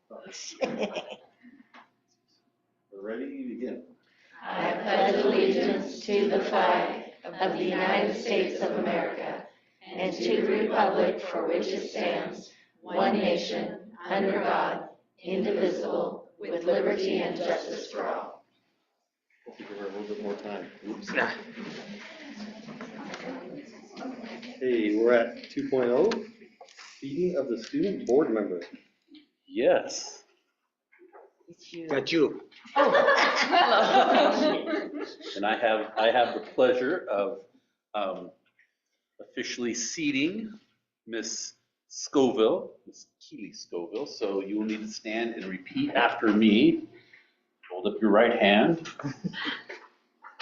We're ready to begin. I pledge allegiance to the flag of the United States of America and to the republic for which it stands, one nation, under God, indivisible, with liberty and justice for all. We'll give her a little bit more time. Oops. Hey, we're at 2.0, seating of the student board members. Yes. It's you. Got you. And I have the pleasure of officially seating Miss Scoville, Miss Keely Scoville. So you will need to stand and repeat after me. Hold up your right hand.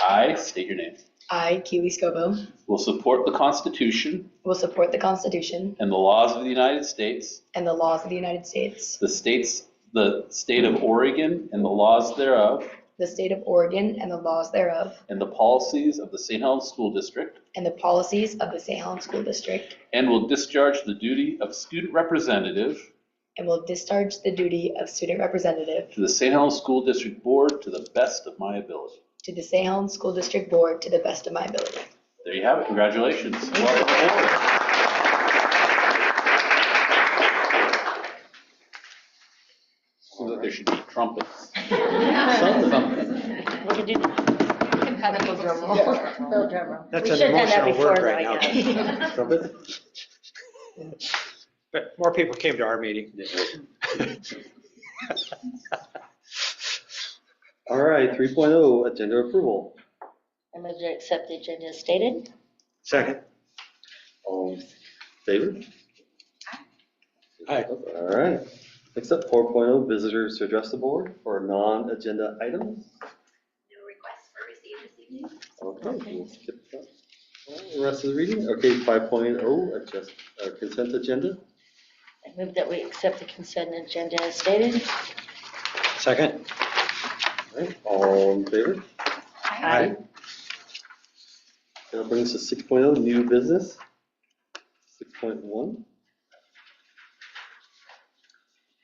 I state your name. I, Keely Scoville, Will support the Constitution will support the Constitution and the laws of the United States, and the laws of the United States, the state of Oregon and the laws thereof, the state of Oregon and the laws thereof, and the policies of the St. Helens School District, and the policies of the St. Helens School District, and will discharge the duty of student representative and will discharge the duty of student representative to the St. Helens School District Board to the best of my ability. to the St. Helens School District Board to the best of my ability. There you have it. Congratulations. Welcome aboard. Seems like there should be trumpets. Something. We can do kind of a drum roll. Little drum roll. That's We an should have done that emotional word before, right though, I now. guess. Trumpet? But more people came to our meeting. All right, 3.0, agenda approval. I move to accept the agenda as stated. Second. All in favor? Aye. All right. Next up, 4.0, visitors to address the board for non-agenda items. No requests for receive this evening. Okay, we'll skip that. All right, the rest of the reading. Okay, 5.0, consent agenda. I move that we accept the consent agenda as stated. Second. All right, all in favor? Aye. That brings us to 6.0, new business. 6.1.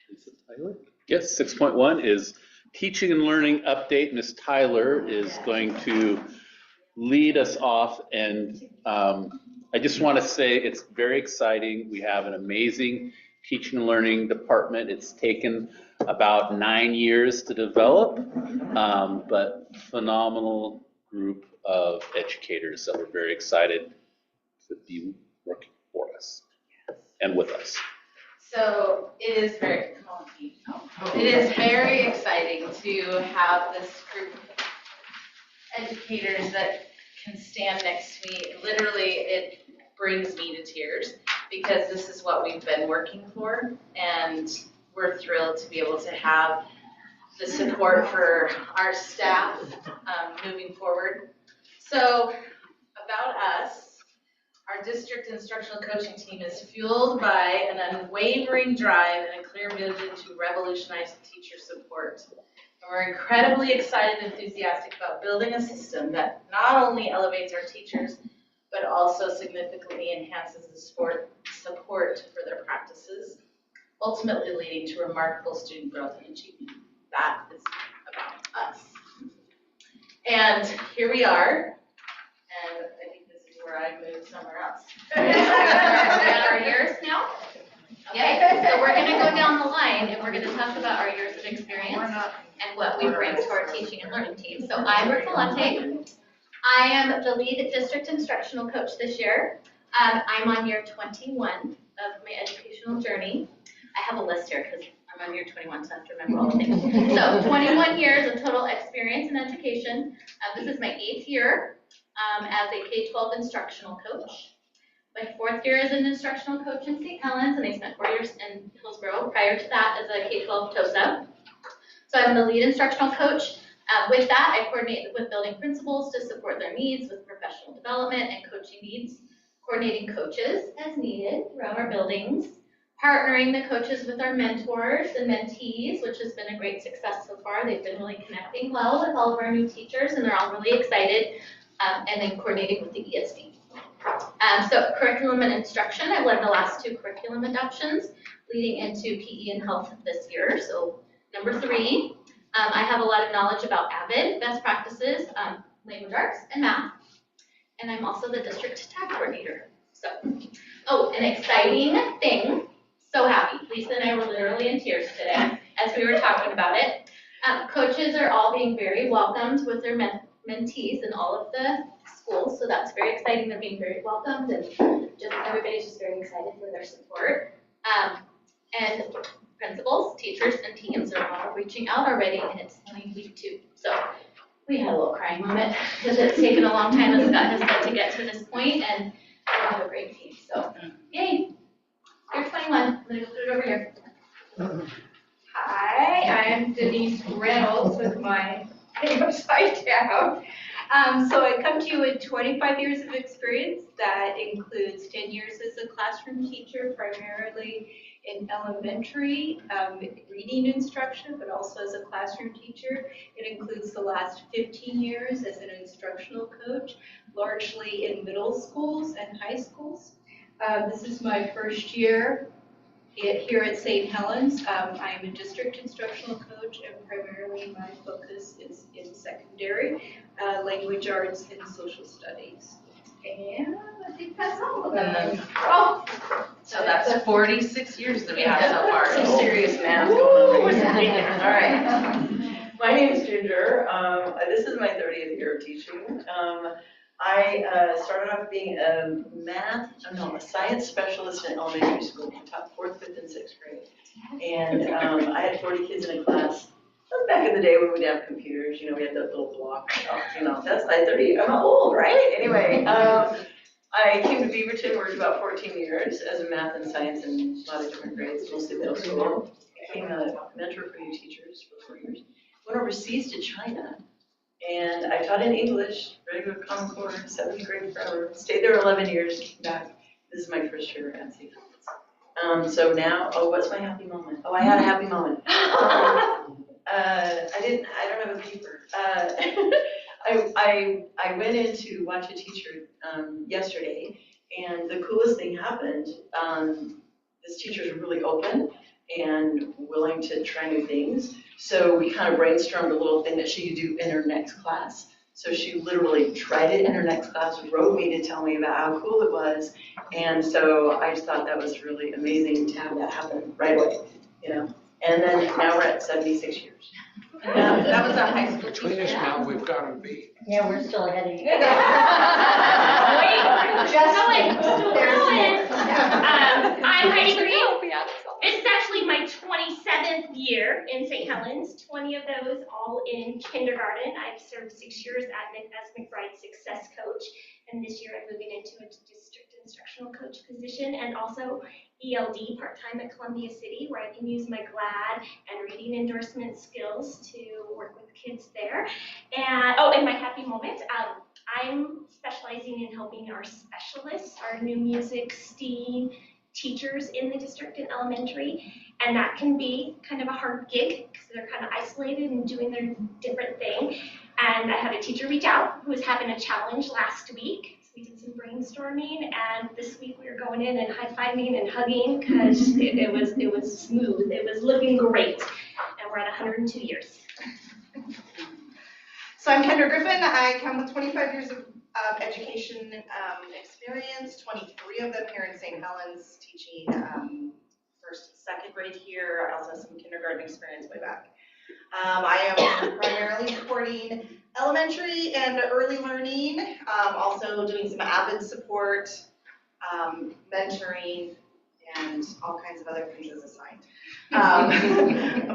Lisa Tyler. Yes, 6.1 is teaching and learning update. Ms. Tyler is going to lead us off, and I just want to say it's very exciting. We have an amazing teaching and learning department. It's taken about 9 years to develop, but phenomenal group of educators that we're very excited to be working for us and with us. So it is very, it is very exciting to have this group of educators that can stand next to me. Literally, it brings me to tears because this is what we've been working for, and we're thrilled to be able to have the support for our staff moving forward. So about us, our district instructional coaching team is fueled by an unwavering drive and a clear vision to revolutionize teacher support. And we're incredibly excited and enthusiastic about building a system that not only elevates our teachers, but also significantly enhances the support for their practices, ultimately leading to remarkable student growth and achievement. That is about us. And here we are, and I think this is where I move somewhere else. At our years now? Okay, so we're gonna go down the line and we're gonna talk about our years of experience and what we bring to our teaching and learning team. So I'm Ricolante. I am the lead district instructional coach this year. I'm on year 21 of my educational journey. I have a list here because I'm on year 21, so I have to remember all the things. So 21 years of total experience in education. This is my 8th year as a K-12 instructional coach. My 4th year as an instructional coach in St. Helens, and I spent 4 years in Hillsborough prior to that as a K-12 TOSA. So I'm the lead instructional coach. With that, I coordinate with building principals to support their needs with professional development and coaching needs, coordinating coaches as needed throughout our buildings, partnering the coaches with our mentors and mentees, which has been a great success so far. They've been really connecting well with all of our new teachers, and they're all really excited, and then coordinating with the ESD. So curriculum and instruction, I've led the last 2 curriculum adoptions, leading into PE and health this year. So number 3, I have a lot of knowledge about AVID, best practices, language arts, and math. And I'm also the district tag coordinator. So, oh, an exciting thing. So happy. Lisa and I were literally in tears today as we were talking about it. Coaches are all being very welcomed with their mentees in all of the schools. So that's very exciting. They're being very welcomed, and just everybody's just very excited for their support. And principals, teachers, and teams are all reaching out already, and it's only week 2. So we had a little crying moment because it's taken a long time, as Scott has said, to get to this point, and we have a great team. So, yay! You're 21. I'm going to go put it over here. Hi, I'm Denise Reynolds with my name upside down. So I come to you with 25 years of experience. That includes 10 years as a classroom teacher, primarily in elementary reading instruction, but also as a classroom teacher. It includes the last 15 years as an instructional coach, largely in middle schools and high schools. This is my first year here at St. Helens. I am a district instructional coach, and primarily my focus is in secondary, language arts, and social studies. And I think that's all of them. Oh, So that's 46 years that we have so far. some serious math going on. All right. My name is Ginger. This is my 30th year of teaching. I started off being a science specialist in elementary school. I taught 4th, 5th, and 6th grade. And I had 40 kids in a class. That was back in the day when we didn't have computers. We had that little block. That's 30. I'm old, right? Anyway, I came to Beaverton, worked about 14 years as a math and science in a lot of different grades, mostly middle school. Became a mentor for new teachers for 4 years. Went overseas to China. And I taught in English, regular Common Core, 7th grade forever. Stayed there 11 years, came back. This is my first year at St. Helens. So now, what's my happy moment? Oh, I had a happy moment. I don't have a paper. I went in to watch a teacher yesterday, and the coolest thing happened. This teacher's really open and willing to try new things. So we kind of brainstormed a little thing that she could do in her next class. So she literally tried it in her next class, wrote me to tell me about how cool it was. And so I just thought that was really amazing to have that happen right away, And then now we're at 76 years. That was our high school Between us now, we've got to be. Yeah, we're still ahead of you. I'm Heidi Green. This is actually my 27th year in St. Helens, 20 of those all in kindergarten. I've served 6 years as McBride Success Coach, and this year I'm moving into a district instructional coach position, and also ELD part-time at Columbia City, where I can use my GLAD and reading endorsement skills to work with kids there. And my happy moment, I'm specializing in helping our specialists, our new music, STEAM teachers in the district in elementary, and that can be kind of a hard gig because they're kind of isolated and doing their different thing. And I had a teacher reach out who was having a challenge last week. So we did some brainstorming, and this week we were going in and high-fiving and hugging because it was smooth. It was looking great, and we're at 102 years. So I'm Kendra Griffin. I come with 25 years of education experience, 23 of them here in St. Helens, teaching 1st and 2nd grade here. I also have some kindergarten experience way back. I am primarily supporting elementary and early learning, also doing some AVID support, mentoring, and all kinds of other things as assigned.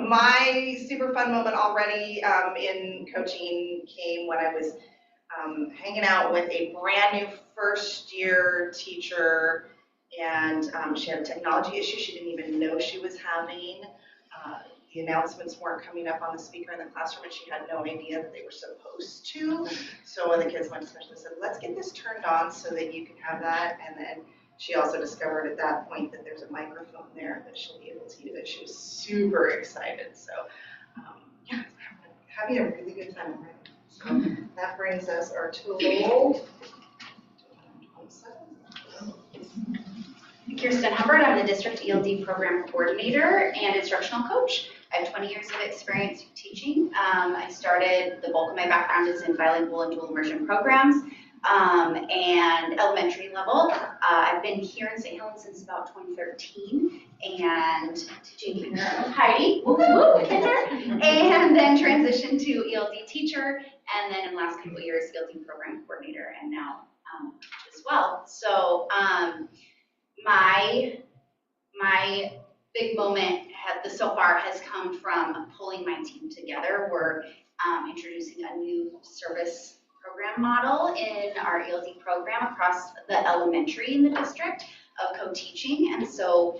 My super fun moment already in coaching came when I was hanging out with a brand new 1st-year teacher, and she had a technology issue she didn't even know she was having. The announcements weren't coming up on the speaker in the classroom, and she had no idea that they were supposed to. So when the kids went to special, said, let's get this turned on so that you can have that. And then she also discovered at that point that there's a microphone there that she'll be able to use it. She was super excited. So having a really good time already. So that brings us our total. Kirsten Hubbard. I'm the district ELD program coordinator and instructional coach. I have 20 years of experience teaching. I started, the bulk of my background is in bilingual and dual immersion programs and elementary level. I've been here in St. Helens since about 2013 and teaching kindergarten with Heidi, woo-hoo, kinder, and then transitioned to ELD teacher, and then in the last couple of years, ELD program coordinator, and now as well. So my big moment so far has come from pulling my team together. We're introducing a new service program model in our ELD program across the elementary in the district of co-teaching, and so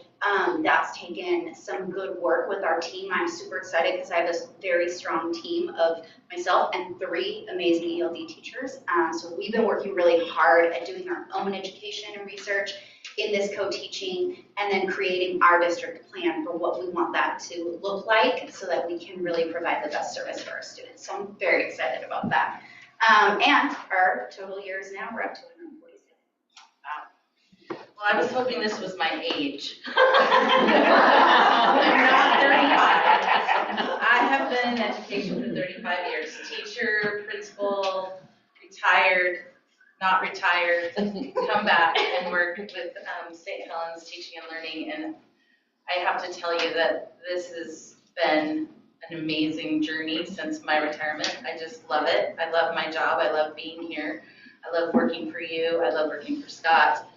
that's taken some good work with our team. I'm super excited because I have a very strong team of myself and 3 amazing ELD teachers. So we've been working really hard at doing our own education and research in this co-teaching, and then creating our district plan for what we want that to look like so that we can really provide the best service for our students. So I'm very excited about that. And our total years now, we're up to 147. Well, I was hoping this was my age. I'm not 35. I have been in education for 35 years. Teacher, principal, retired, not retired, come back and work with St. Helens Teaching and Learning. And I have to tell you that this has been an amazing journey since my retirement. I just love it. I love my job. I love being here. I love working for you. I love working for Scott.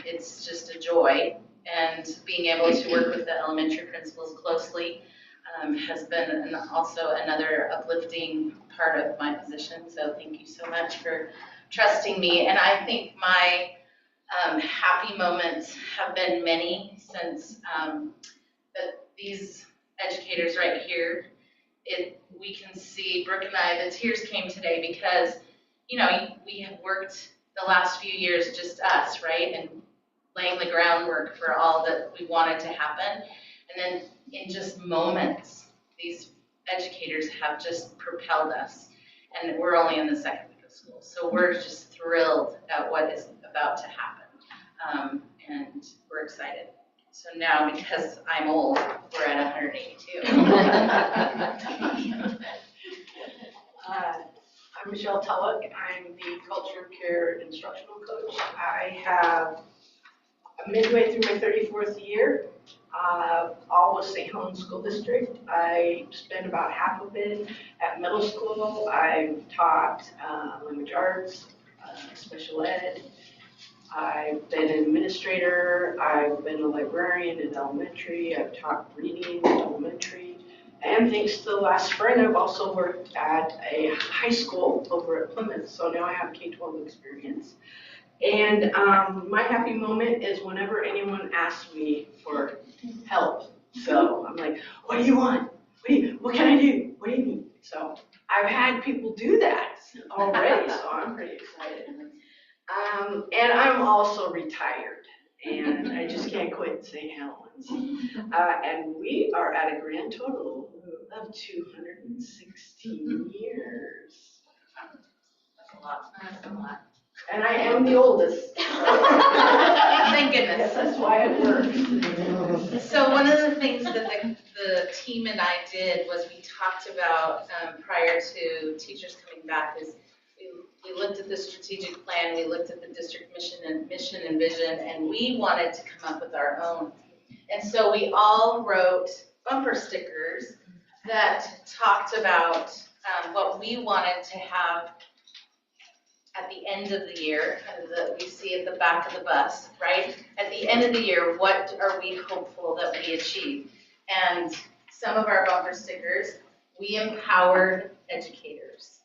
It's just a joy. And being able to work with the elementary principals closely has been also another uplifting part of my position. So thank you so much for trusting me. And I think my happy moments have been many since these educators right here, we can see, Brooke and I, the tears came today because, you know, we have worked the last few years, just us, right? And laying the groundwork for all that we wanted to happen. And then in just moments, these educators have just propelled us. And we're only in the second week of school. So we're just thrilled at what is about to happen. And we're excited. So now, because I'm old, we're at 182. I'm Michelle Tulloch. I'm the Culture Care Instructional Coach. I'm midway through my 34th year, all with St. Helens School District. I spent about half of it at middle school. I've taught language arts, special ed. I've been an administrator, I've been a librarian in elementary, I've taught reading in elementary, and thanks to last spring, I've also worked at a high school over at Plymouth, so now I have K-12 experience. And my happy moment is whenever anyone asks me for help. So I'm like, what do you want? What can I do? What do you need? So I've had people do that already, so I'm pretty excited. And I'm also retired, and I just can't quit St. Helens. And we are at a grand total of 216 years. That's a lot. That's a lot. And I am the oldest. Thank goodness. That's why it works. So one of the things that the team and I did was we talked about prior to teachers coming back is we looked at the strategic plan, we looked at the district mission and vision, and we wanted to come up with our own. And so we all wrote bumper stickers that talked about what we wanted to have at the end of the year, that we see at the back of the bus, right? At the end of the year, what are we hopeful that we achieve? And some of our bumper stickers, we empowered educators.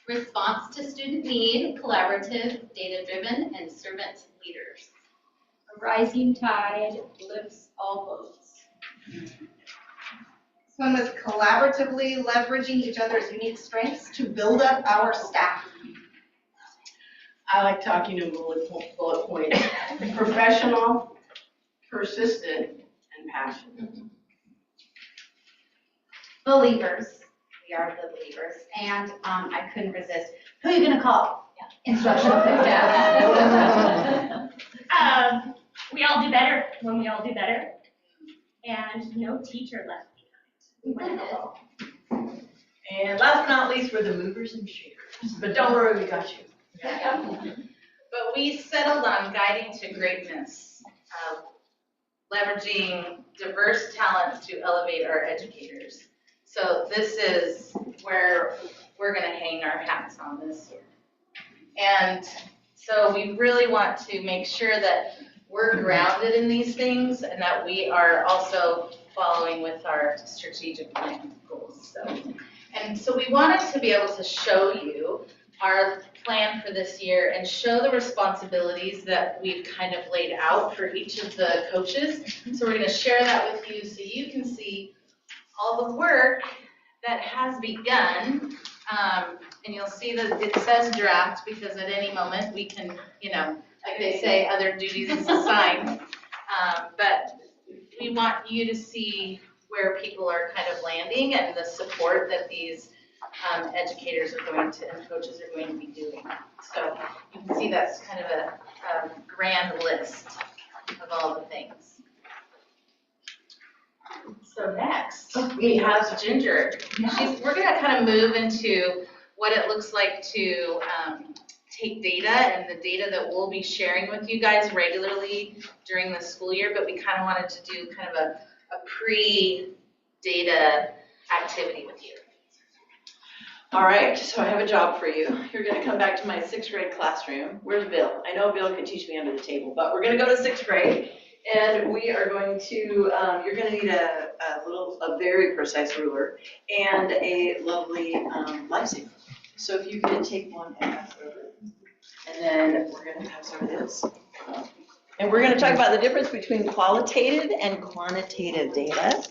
Response to student need, collaborative, data-driven, and servant leaders. A rising tide lifts all boats. This one was collaboratively leveraging each other's unique strengths to build up our staff. I like talking in bullet points. Professional, persistent, and passionate. Believers, we are the believers, and I couldn't resist. Who are you gonna call? Yeah. Instructional coach. Yeah. We all do better when we all do better. And no teacher left behind. And last but not least, we're the movers and shakers. But don't worry, we got you. But we settled on guiding to greatness, leveraging diverse talents to elevate our educators. So this is where we're gonna hang our hats on this year. And so we really want to make sure that we're grounded in these things and that we are also following with our strategic plan goals. So we wanted to be able to show you our plan for this year and show the responsibilities that we've kind of laid out for each of the coaches. So we're gonna share that with you so you can see all the work that has begun. And you'll see that it says draft because at any moment we can, like they say, other duties is assigned. But we want you to see where people are kind of landing and the support that these educators are going to and coaches are going to be doing. So you can see that's kind of a grand list of all the things. So next, we have Ginger. We're going to kind of move into what it looks like to take data and the data that we'll be sharing with you guys regularly during the school year, but we kind of wanted to do kind of a pre-data activity with you. All right, so I have a job for you. You're gonna come back to my 6th grade classroom. Where's Bill? I know Bill can teach me under the table, but we're gonna go to 6th grade. And we are going to, you're gonna need a very precise ruler and a lovely lifesaver. So if you could take one and pass it over. And then we're gonna pass over this. And we're gonna talk about the difference between qualitative and quantitative data.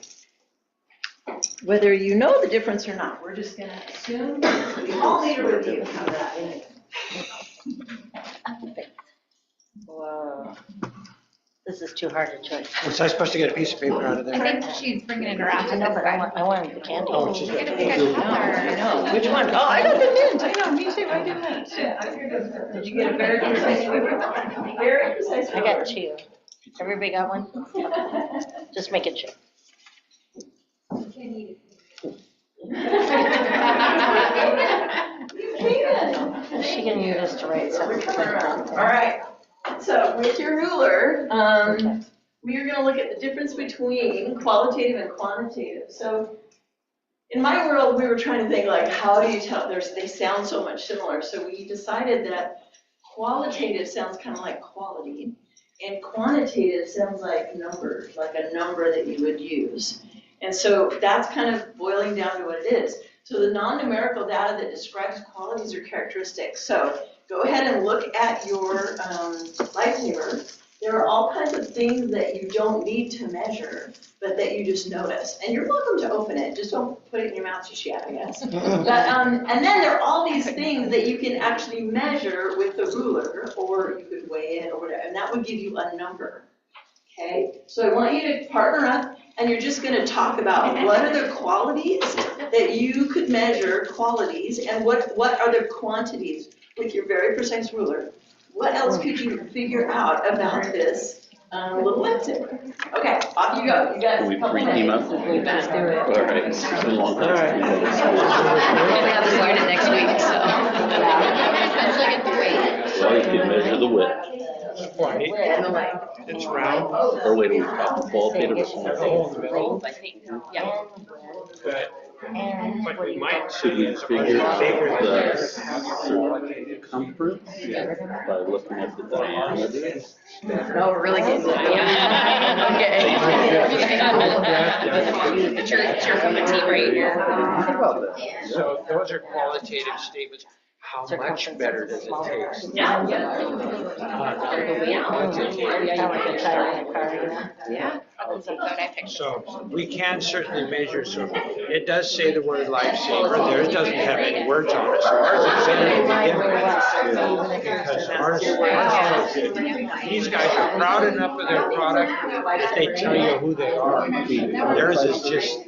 Whether you know the difference or not, we're just gonna assume we all need a review of that. Whoa. This is too hard a choice. Was I supposed to get a piece of paper out of there? I think she's bringing it around. I know, but I wanted the candy. Oh, she's got Get a piece of I know. Which one? Oh, I got the mint. I know, me too. I did mint. Did you get a very precise ruler? Very precise I ruler. got 2. Everybody got one? Okay. Just making sure. She can use this to write something. All right. So with your ruler, we are going to look at the difference between qualitative and quantitative. So in my world, we were trying to think like, how do you tell? They sound so much similar. So we decided that qualitative sounds kind of like quality, and quantitative sounds like numbers, like a number that you would use. And so that's kind of boiling down to what it is. So the non-numerical data that describes qualities or characteristics. So go ahead and look at your lifesaver. There are all kinds of things that you don't need to measure, but that you just notice. And you're welcome to open it. Just don't put it in your mouth just yet, I guess. But, and then there are all these things that you can actually measure with the ruler, or you could weigh it or whatever, and that would give you a number. Okay? So I want you to partner up, and you're just going to talk about what are the qualities that you could measure, qualities, and what are the quantities with your very precise ruler. What else could you figure out about this little lifesaver? Okay, off you go. You guys. Can we pre-team up? Let's do it. All right. It's been a long time. We're gonna have this learning next week, so. Let's look at the weight. Well, you can measure the width. It's round. Or wait, we talk qualitative or quantitative? Yeah. But we might. Should we figure the circumference by looking at the diameter? No, we're really getting to it. Okay. It's your committee right here. So those are qualitative statements. How much better does it taste? Yeah. So we can certainly measure, so it does say the word lifesaver, theirs doesn't have any words on it, so ours is better to begin with. Because ours shows it. These guys are proud enough of their product that they tell you who they are. Theirs is just.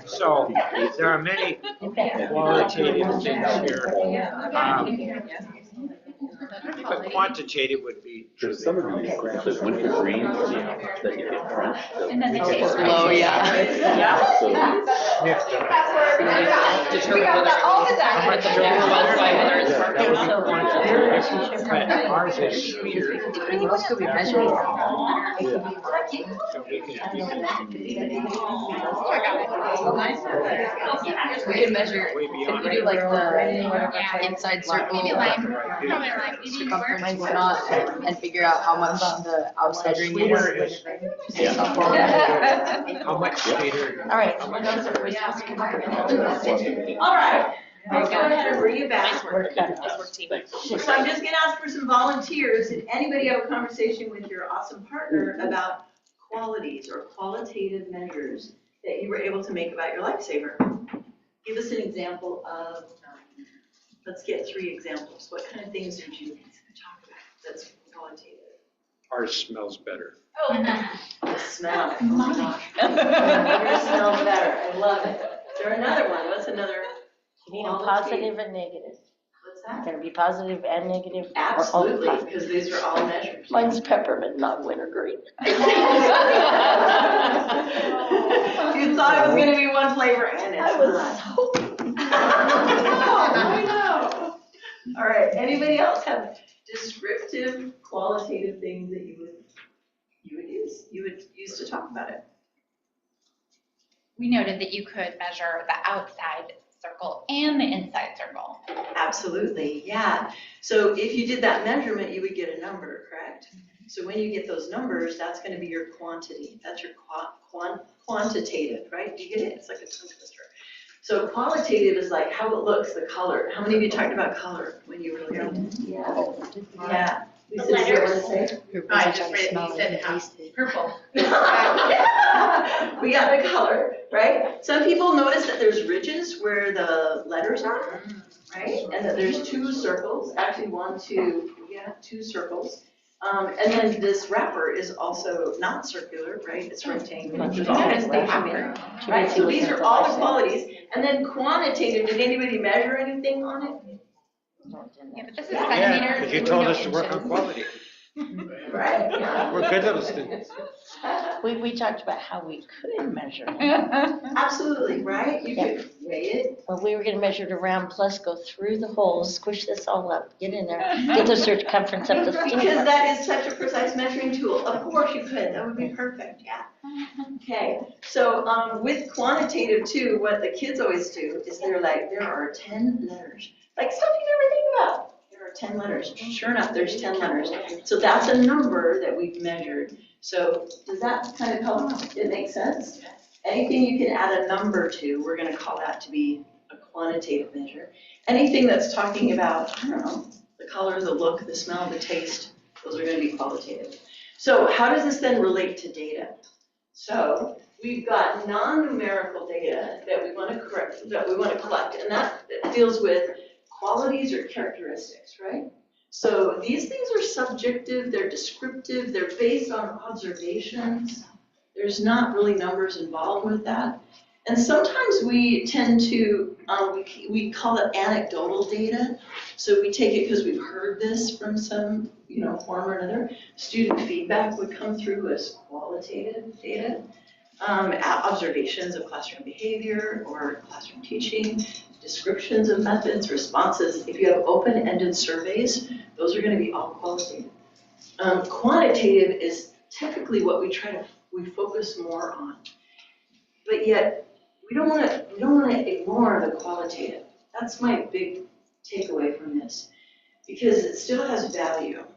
So there are many qualitative things here. But quantitative would be. There's some of these, the winter greens that you get from. And then low, yeah. So, That's where we got that all the time. But ours is sweeter. What could we measure? We could measure, Way if beyond. we do like the inside circle circumference whatnot, and figure out how much the outside ring is. How much sweeter? All right, what else are we supposed to come up with? All right, let's go ahead and bring it back. thanks. So I'm just gonna ask for some volunteers. Did anybody have a conversation with your awesome partner about qualities or qualitative measures that you were able to make about your lifesaver? Give us an example of, let's get 3 examples. What kind of things did you talk about that's qualitative? Ours smells better. Oh, the smell. Oh my gosh. Yours smells better. I love it. Is there another one? What's another? You need them positive and negative. What's that? Can it be positive and negative? or all Absolutely, positive? because these are all measures. Mine's peppermint, not wintergreen. You thought it was gonna be one flavor and it's not. I know. All right, anybody else have descriptive, qualitative things that you would use to talk about it? We noted that you could measure the outside circle and the inside circle. Absolutely, yeah. So if you did that measurement, you would get a number, correct? So when you get those numbers, that's gonna be your quantity. That's your quantitative, right? Do you get it? It's like a tongue twister. So qualitative is like how it looks, the color. How many of you talked about color when you were looking? Yeah. Yeah. Lisa, did you want to say? I just read, you said purple. We got the color, right? Some people notice that there's ridges where the letters are, right? And that there's 2 circles, actually 1, 2, yeah, 2 circles. And then this wrapper is also not circular, right? It's rectangular, which is always the wrapper, right? So these are all the qualities. And then quantitative, did anybody measure anything on it? Yeah, but this is Yeah, centimeters. because you told us to work on quality. Right. We're good little students. We talked about how we could measure it. Absolutely, right? You could weigh it. Well, we were gonna measure it around, plus go through the holes, squish this all up, get in there, get the circumference up to. Because that is such a precise measuring tool. Of course you could, that would be perfect, yeah. Okay, so with quantitative too, what the kids always do is they're like, there are 10 letters. Like stuff you never think about. There are 10 letters. Sure enough, there's 10 letters. So that's a number that we've measured. So does that kind of help? It makes sense? Anything you can add a number to, we're gonna call that to be a quantitative measure. Anything that's talking about, I don't know, the color, the look, the smell, the taste, those are gonna be qualitative. So how does this then relate to data? So we've got non-numerical data that we want to collect, and that deals with qualities or characteristics, right? So these things are subjective, they're descriptive, they're based on observations. There's not really numbers involved with that. And sometimes we tend to, we call it anecdotal data. So we take it because we've heard this from some, form or another. Student feedback would come through as qualitative data. Observations of classroom behavior or classroom teaching, descriptions of methods, responses. If you have open-ended surveys, those are going to be all qualitative. Quantitative is typically what we focus more on. But yet, we don't want to ignore the qualitative. That's my big takeaway from this, because it still has value,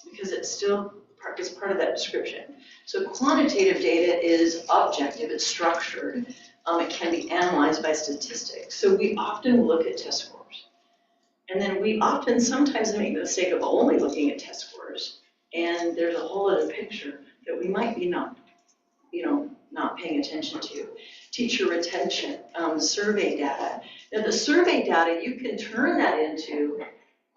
because it's still is part of that description. So quantitative data is objective, it's structured, it can be analyzed by statistics. So we often look at test scores. And then we often sometimes make the mistake of only looking at test scores, and there's a whole other picture that we might be not paying attention to. Teacher retention, survey data. Now the survey data, you can turn that into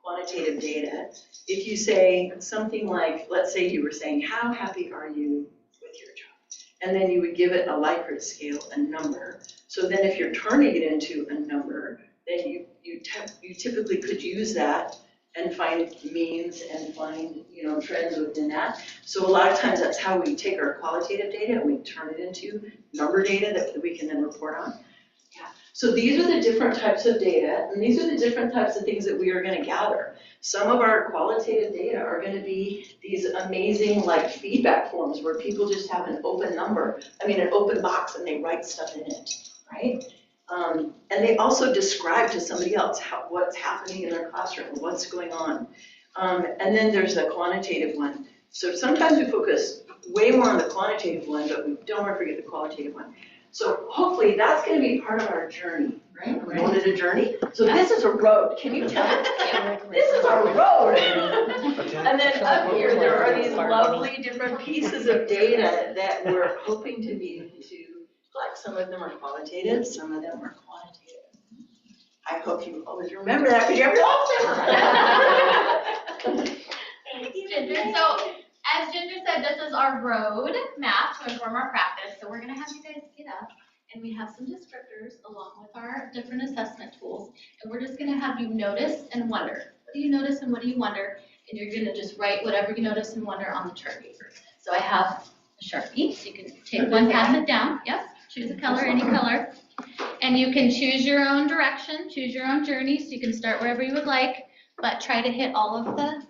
quantitative data. If you say something like, let's say you were saying, how happy are you with your job? and then you would give it a Likert scale, a number. So then if you're turning it into a number, then you typically could use that and find means and find, trends within that. So a lot of times that's how we take our qualitative data and we turn it into number data that we can then report on. Yeah. So these are the different types of data, and these are the different types of things that we are going to gather. Some of our qualitative data are going to be these amazing feedback forms where people just have an open an open box, and they write stuff in it, right? And they also describe to somebody else what's happening in their classroom, what's going on. And then there's the quantitative one. So sometimes we focus way more on the quantitative one, but we don't ever forget the qualitative one. So hopefully that's going to be part of our journey, right? We wanted a journey. So this is a road. Can you tell? This is our road. And then up here, there are these lovely different pieces of data that we're hoping to be able to collect. Some of them are qualitative, some of them are quantitative. I hope you always remember that because you have your own. Thanks, Ginger. So, as Ginger said, this is our road map to inform our practice. So we're going to have you guys get up, and we have some descriptors along with our different assessment tools. And we're just going to have you notice and wonder. What do you notice and what do you wonder? And you're going to just write whatever you notice and wonder on the chart paper. So I have a Sharpie, so you can take one, pass it down. Yep, choose a color, any color. And you can choose your own direction, choose your own journey, so you can start wherever you would like, but try to hit all of the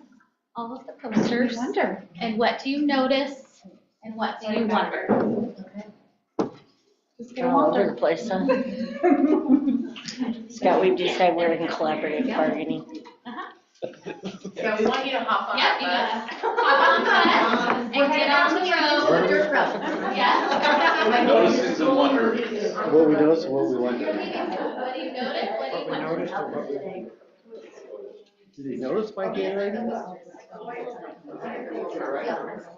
posters. Wonder. And what do you notice and what do you wonder? All over the place, huh? Scott, we've decided we're in collaborative bargaining. Yeah, we want you to hop on Yeah, that you gotta hop on the bus and get on the road. Dirt road. Yes. Notices and wonder. What we notice and what we wonder. What do you notice? What do you wonder? Did you notice my handwriting?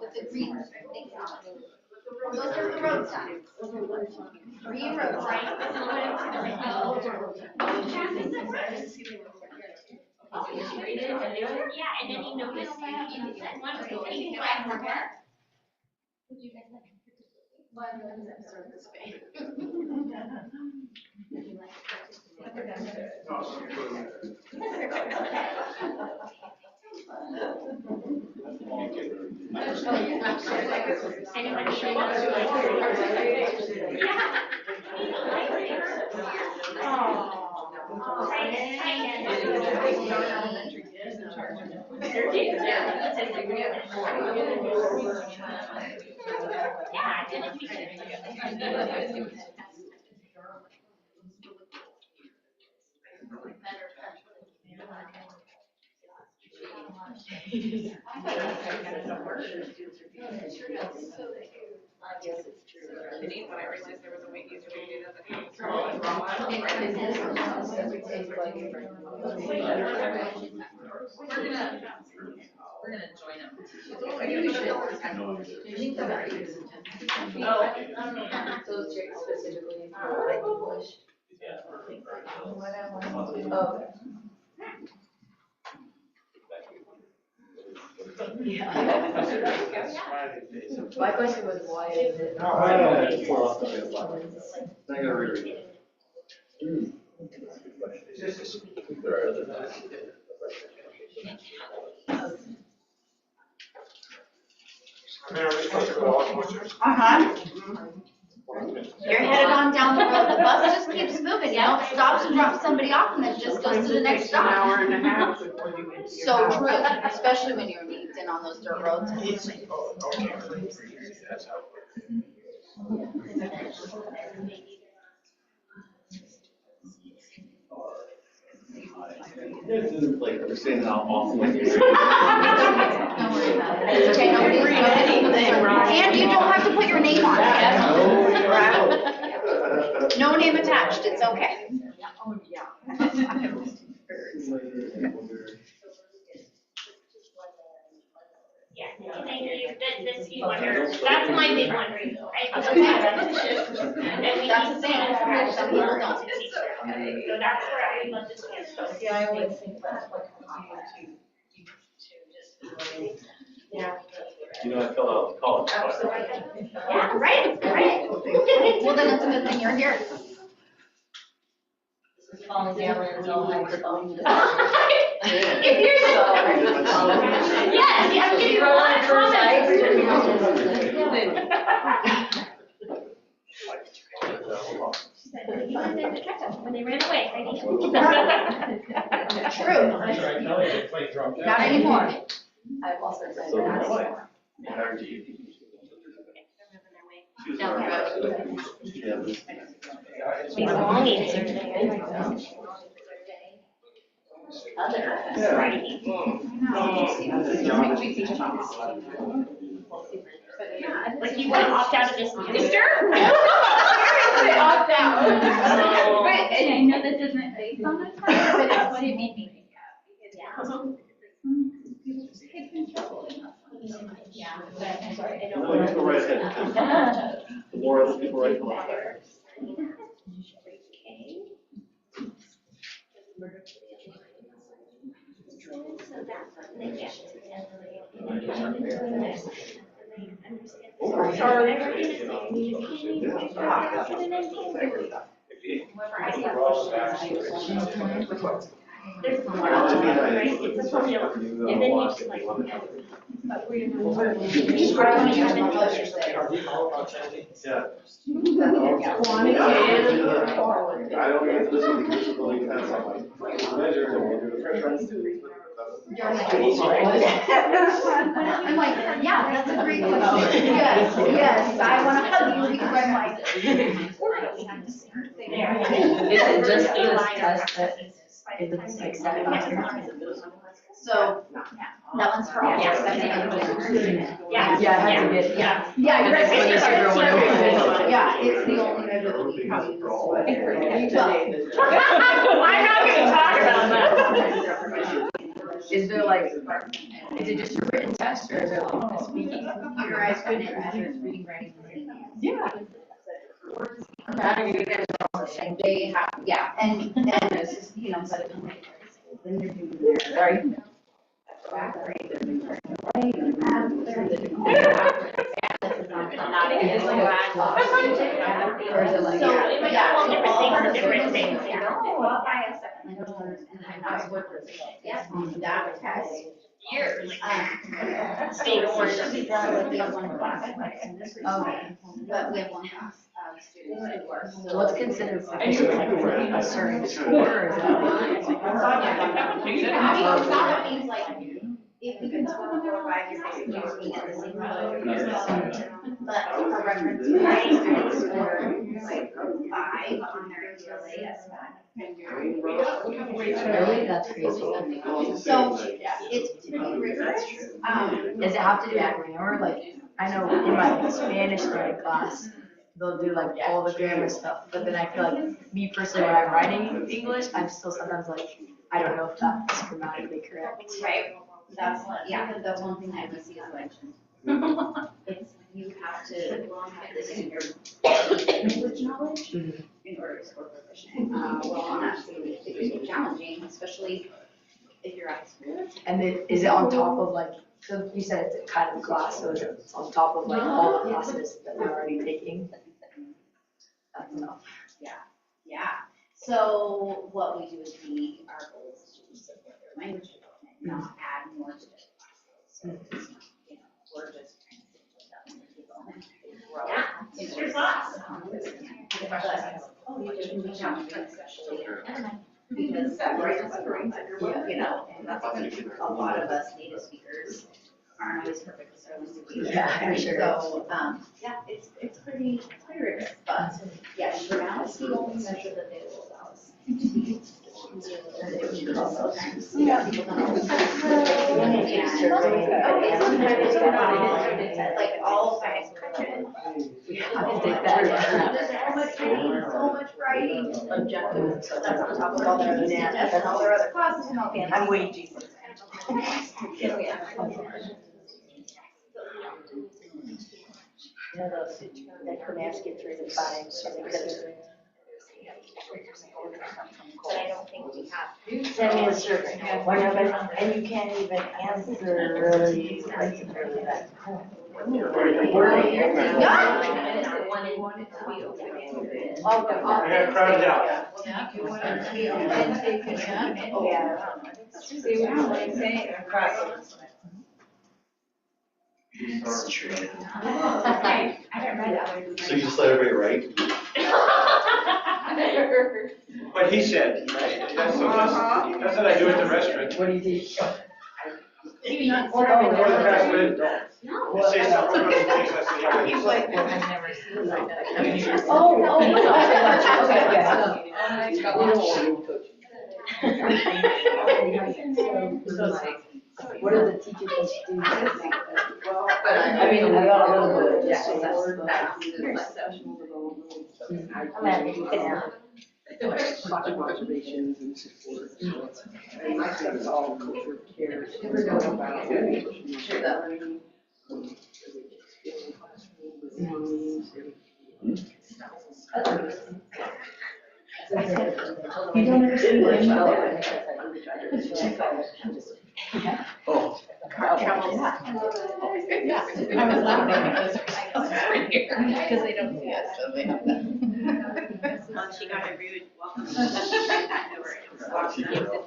With the green things on it. Those are the road signs. Green road signs. Yeah, and then you notice that you said one or two things like that. Would you guys like Anyone show up? We're gonna join them. Those chicks specifically. My question was, why is it? I gotta reread it. Uh-huh. You're headed on down the road. The bus just keeps moving, it stops and drops somebody off and then just goes to the next stop. An hour and a half before you get to your So house. true, especially when you're neat and on those dirt roads. This isn't like we're saying how awesome it is. Don't worry about it. Okay, nobody's doing anything, and you don't have to put your name on it. No name attached, it's okay. Yeah, thank you. This you wonder. That's my big wondering though, right? And we That's need the thing, some people don't. teach them. So that's where I love this one. See, I always think that's what you to just. You know, I fell out of college. Yeah, right. Turn here. All Helens, all high school. If you're yes, I'm getting a lot of comments. You guys did the catch up when they ran away, Heidi. True. Not anymore. I've also said So- Not anymore. Down the road. Belongings are like you want to opt out of this minister? Opt out. And I know this isn't based on this, but it's what it made me think of. Because people just get in trouble. Yeah, but I'm sorry, I don't No, you go right ahead. The more other people write, the more better. There's more, right? It's a formula. And then you just like. I don't get this one because it's really kind of like measure and we do the pressure. I'm like, yeah, that's a great question. Yes, yes, I want to hug you because I'm like. Is it just this test that is like 7 years? So, that one's for all. Yeah. Yeah, I had to get, Yeah. Yeah, And you're it's when you right. figure one out. Yeah, it's the only measure that we probably use. I'm not gonna talk about that. Is there like, is it just a written test or is there like a speaking? Computerized and it measures reading, writing, and listening. Yeah. They have, yeah, and this is, you know, but then you're doing their, sorry. So it might be all different things, yeah. That test. Years. State board should be done with the one class. Okay, but we have one class of students who are. So what's considered proficient, like a certain score or is it like? That means like, if you can score 4 or 5, you're basically being at the same level. But for reference, my students score like 5 on their ELA SBAC. Really? That's crazy. So it's to be rigorous. Does it have to do with grammar? Like, I know in my Spanish writing class, they'll do like all the grammar stuff, but then I feel like me personally, when I'm writing English, I'm still sometimes like, I don't know if that's grammatically correct. Right, that's, yeah, that's one thing that we see as like, it's, you have to have this in your language knowledge in order to score proficient. Well, and that's gonna be challenging, especially if you're out of school. And then, is it on top of like, so you said it's a kind of class, so is it on top of like all the classes that we're already taking? That's enough. Yeah, so what we do is our goal is to support their language development, not add more to their classes. So it's not, you know, we're just trying to support that language development. Yeah, it's your class. Especially because you know, and that's a lot of us native speakers aren't always perfect with our language. Yeah, for sure. So, yeah, it's pretty rigorous, but yeah, for now, it's the only measure that they will allow us. Yeah, people don't always. Like all of my So much writing, objectives, so that's on top of all their other standards and all their other classes and all. I'm way Jesus. That could ask you 3 to 5, so they could. But I don't think we have. Send me a survey, whatever, and you can't even answer really, like, really that. crowded out. So you just let everybody write? What he said, right? That's what I do at the restaurant. What do you teach? Or the fast food. Say something about the things I say. He's like, I've never seen like that. What are the teachers do? I mean, I got a little bit of just professional development. Observations and support. And my stuff is all culture care. You don't understand my child. Oh. Yeah. I was laughing because because they don't see us, so they have that. Well, she got every welcome.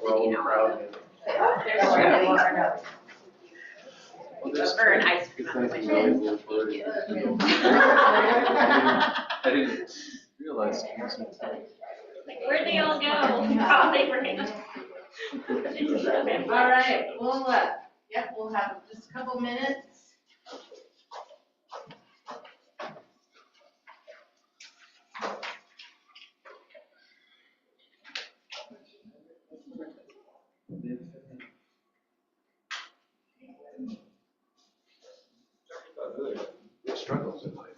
We're all proud. For an ice cream. I didn't realize. Where'd they all go? Probably for him. All right, we'll have just a couple minutes. Their struggles in life.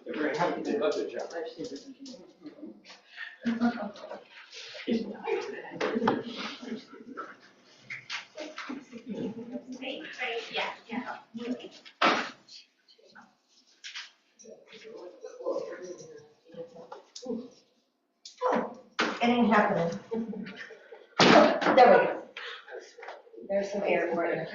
They're very happy, they love their job. Yeah. It ain't happening. There we go. There's some air for it.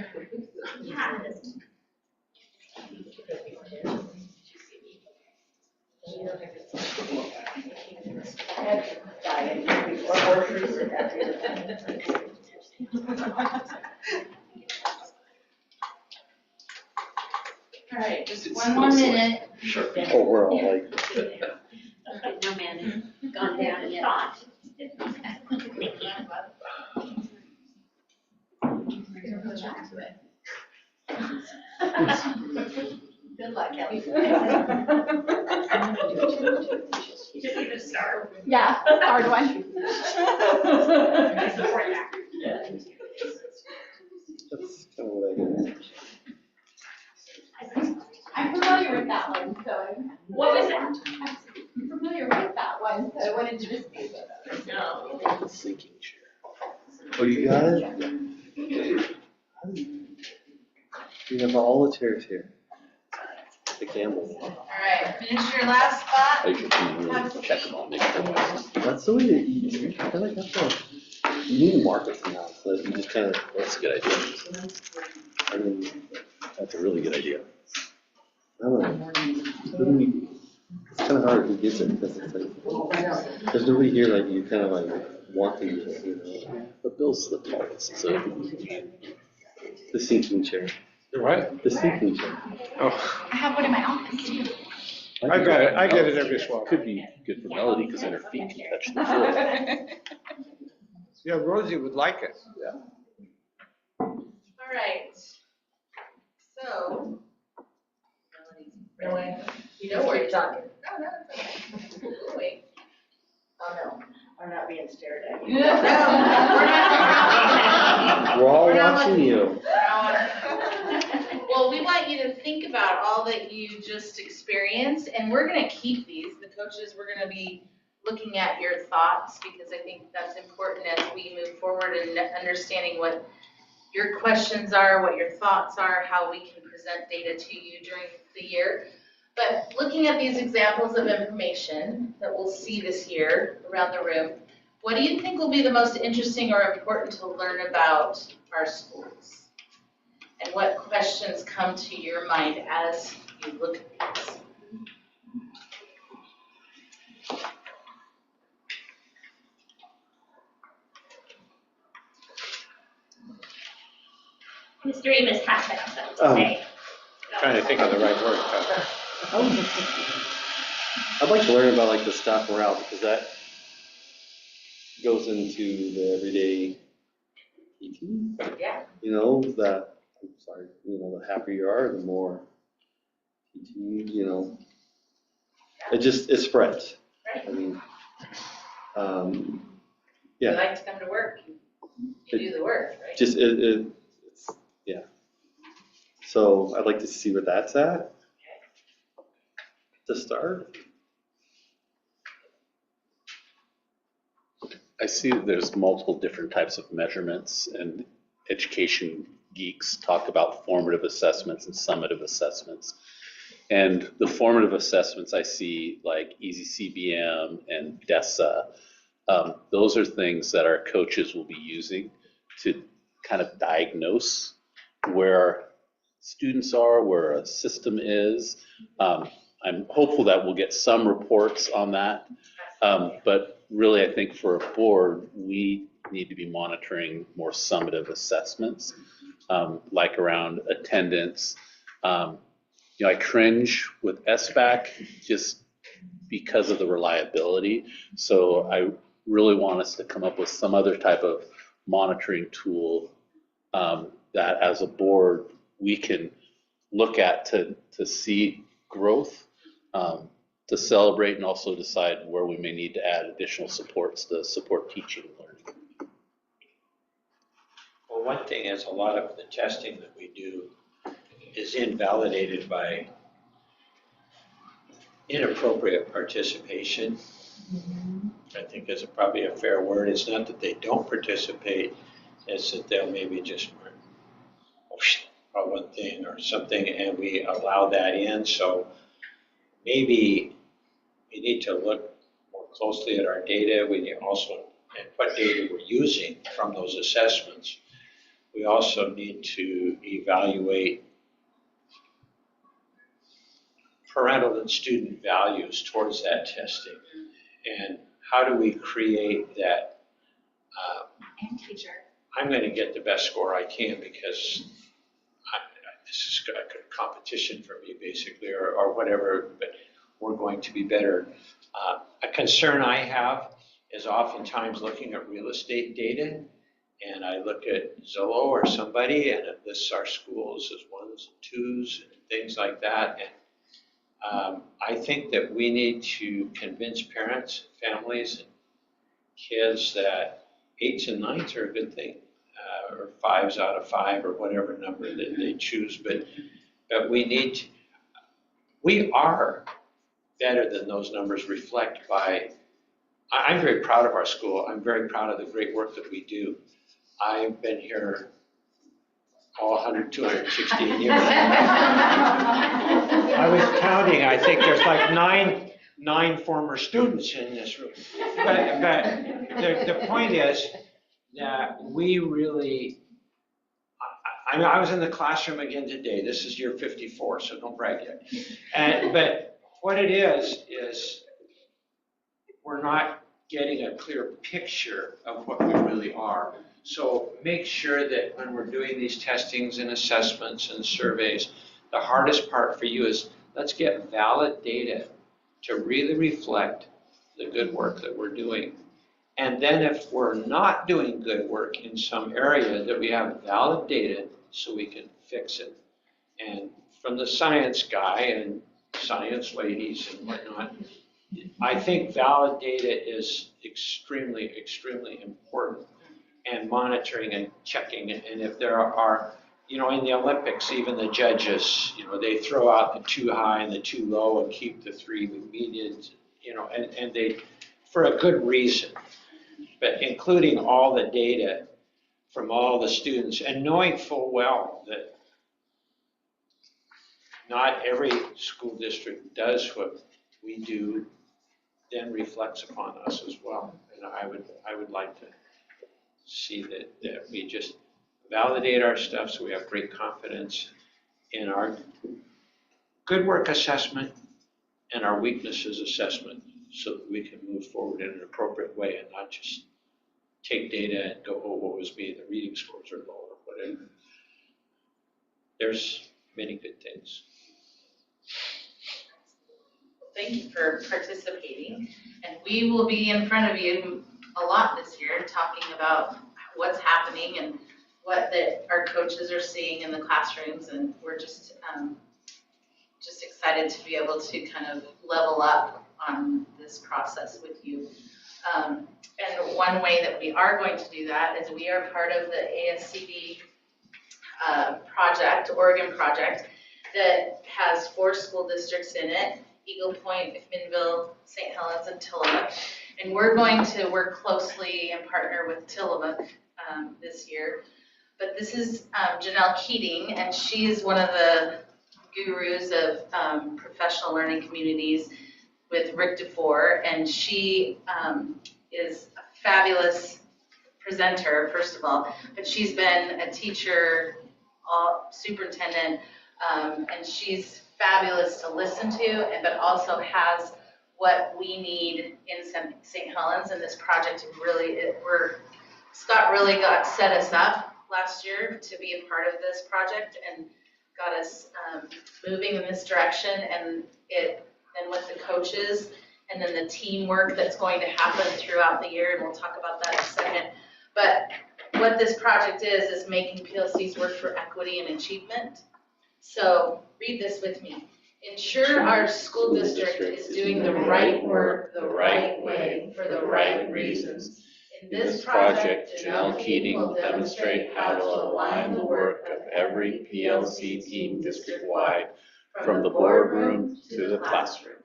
All right, just one more minute. Oh, we're all like. No man, gone down yet. Good luck, Kelly. Yeah, hard one. That's kind of what I did. I'm familiar with that one, so. What was that? I'm familiar with that one, so I wanted to just. No. Sinking chair. Oh, you got it? We have all the chairs here. The Campbell. All right, finish your last spot. I should really check them all. Make sure. That's the way to eat. I feel like that's what, you need to market somehow, so that you just kind of. That's a good idea. I mean, That's a really good idea. I don't know. It's kind of hard who gets it, because it's like, there's nobody here like you kind of like wanting this, you know. But Bill's the tallest, so. The sinking chair. What? The sinking chair. Oh, I have one in my office too. I got it, I get it every so often. Could be good for Melody, because then her feet can touch the floor. Yeah, Rosie would like it. Yeah. All right. So. Really? You know where you're talking. No, it's okay. We'll wait. Oh, no. I'm not being stared at. We're all We're not watching you. Well, we want you to think about all that you just experienced, and we're gonna keep these. The coaches, we're gonna be looking at your thoughts, because I think that's important as we move forward and understanding what your questions are, what your thoughts are, how we can present data to you during the year. But looking at these examples of information that we'll see this year around the room, what do you think will be the most interesting or important to learn about our schools? And what questions come to your mind as you look at these? Mr. Amos has to have something to say. Trying to think of the right word. I'd like to learn about like the staff morale because that goes into the everyday teaching. Yeah. You know, that, I'm sorry, you know, the happier you are, the more teaching, you know, it spreads. Right. I mean, You yeah, like to come to work, you do the work, right? just, it's, yeah. So I'd like to see where that's at to start. I see that there's multiple different types of measurements, and education geeks talk about formative assessments and summative assessments. And the formative assessments I see like Easy CBM and DESA, those are things that our coaches will be using to kind of diagnose where students are, where a system is. I'm hopeful that we'll get some reports on that. But really, I think for a board, we need to be monitoring more summative assessments, like around attendance. You know, I cringe with SBAC just because of the reliability. So I really want us to come up with some other type of monitoring tool that as a board we can look at to see growth, to celebrate, and also decide where we may need to add additional supports to support teaching and learning. Well, one thing is a lot of the testing that we do is invalidated by inappropriate participation. I think is probably a fair word. It's not that they don't participate, it's that they'll maybe just about one thing or something and we allow that in. So maybe we need to look more closely at our data. We need also at what data we're using from those assessments. We also need to evaluate parental and student values towards that testing. And how do we create that? And teacher. I'm going to get the best score I can because this is a good competition for me, basically, or whatever, but we're going to be better. A concern I have is oftentimes looking at real estate data, and I look at Zillow or somebody, and it lists our schools as 1s and 2s and things like that. And I think that we need to convince parents, families, and kids that 8s and 9s are a good thing, or 5s out of 5, or whatever number that they choose. But we are better than those numbers reflect by. I'm very proud of our school. I'm very proud of the great work that we do. I've been here all 216 years. I was counting. I think there's like nine former students in this room. But the point is that we really. I was in the classroom again today. This is year 54, so don't brag yet. But what it is we're not getting a clear picture of what we really are. So make sure that when we're doing these testings and assessments and surveys, the hardest part for you is let's get valid data to really reflect the good work that we're doing. And then if we're not doing good work in some area, that we have valid data so we can fix it. And from the science guy and science ladies and whatnot, I think valid data is extremely, extremely important, and monitoring and checking. And if there are, in the Olympics, even the judges, they throw out the too high and the too low and keep the 3 median, and they, for a good reason. But including all the data from all the students and knowing full well that not every school district does what we do, then reflects upon us as well. And I would like to see that we just validate our stuff so we have great confidence in our good work assessment and our weaknesses assessment so that we can move forward in an appropriate way and not just take data and go, oh, what was me, the reading scores are low or whatever. There's many good things. Thank you for participating. And we will be in front of you a lot this year talking about what's happening and what our coaches are seeing in the classrooms. And we're just excited to be able to kind of level up on this process with you. And one way that we are going to do that is we are part of the ASCD project, Oregon project, that has 4 school districts in it: Eagle Point, Minville, St. Helens, and Tillamook. And we're going to work closely and partner with Tillamook this year. But this is Janelle Keating, and she's one of the gurus of professional learning communities with Rick DeFore, and she is a fabulous presenter, first of all, but she's been a teacher, superintendent, and she's fabulous to listen to, but also has what we need in St. Helens, and this project really, Scott really set us up last year to be a part of this project and got us moving in this direction, and with the coaches, and then the teamwork that's going to happen throughout the year, and we'll talk about that in a second. But what this project is making PLCs work for equity and achievement. So read this with me. Ensure our school district is doing the right work the right way for the right reasons. In this project, Janelle Keating will demonstrate how to align the work of every PLC team district-wide, from the boardroom to the classroom.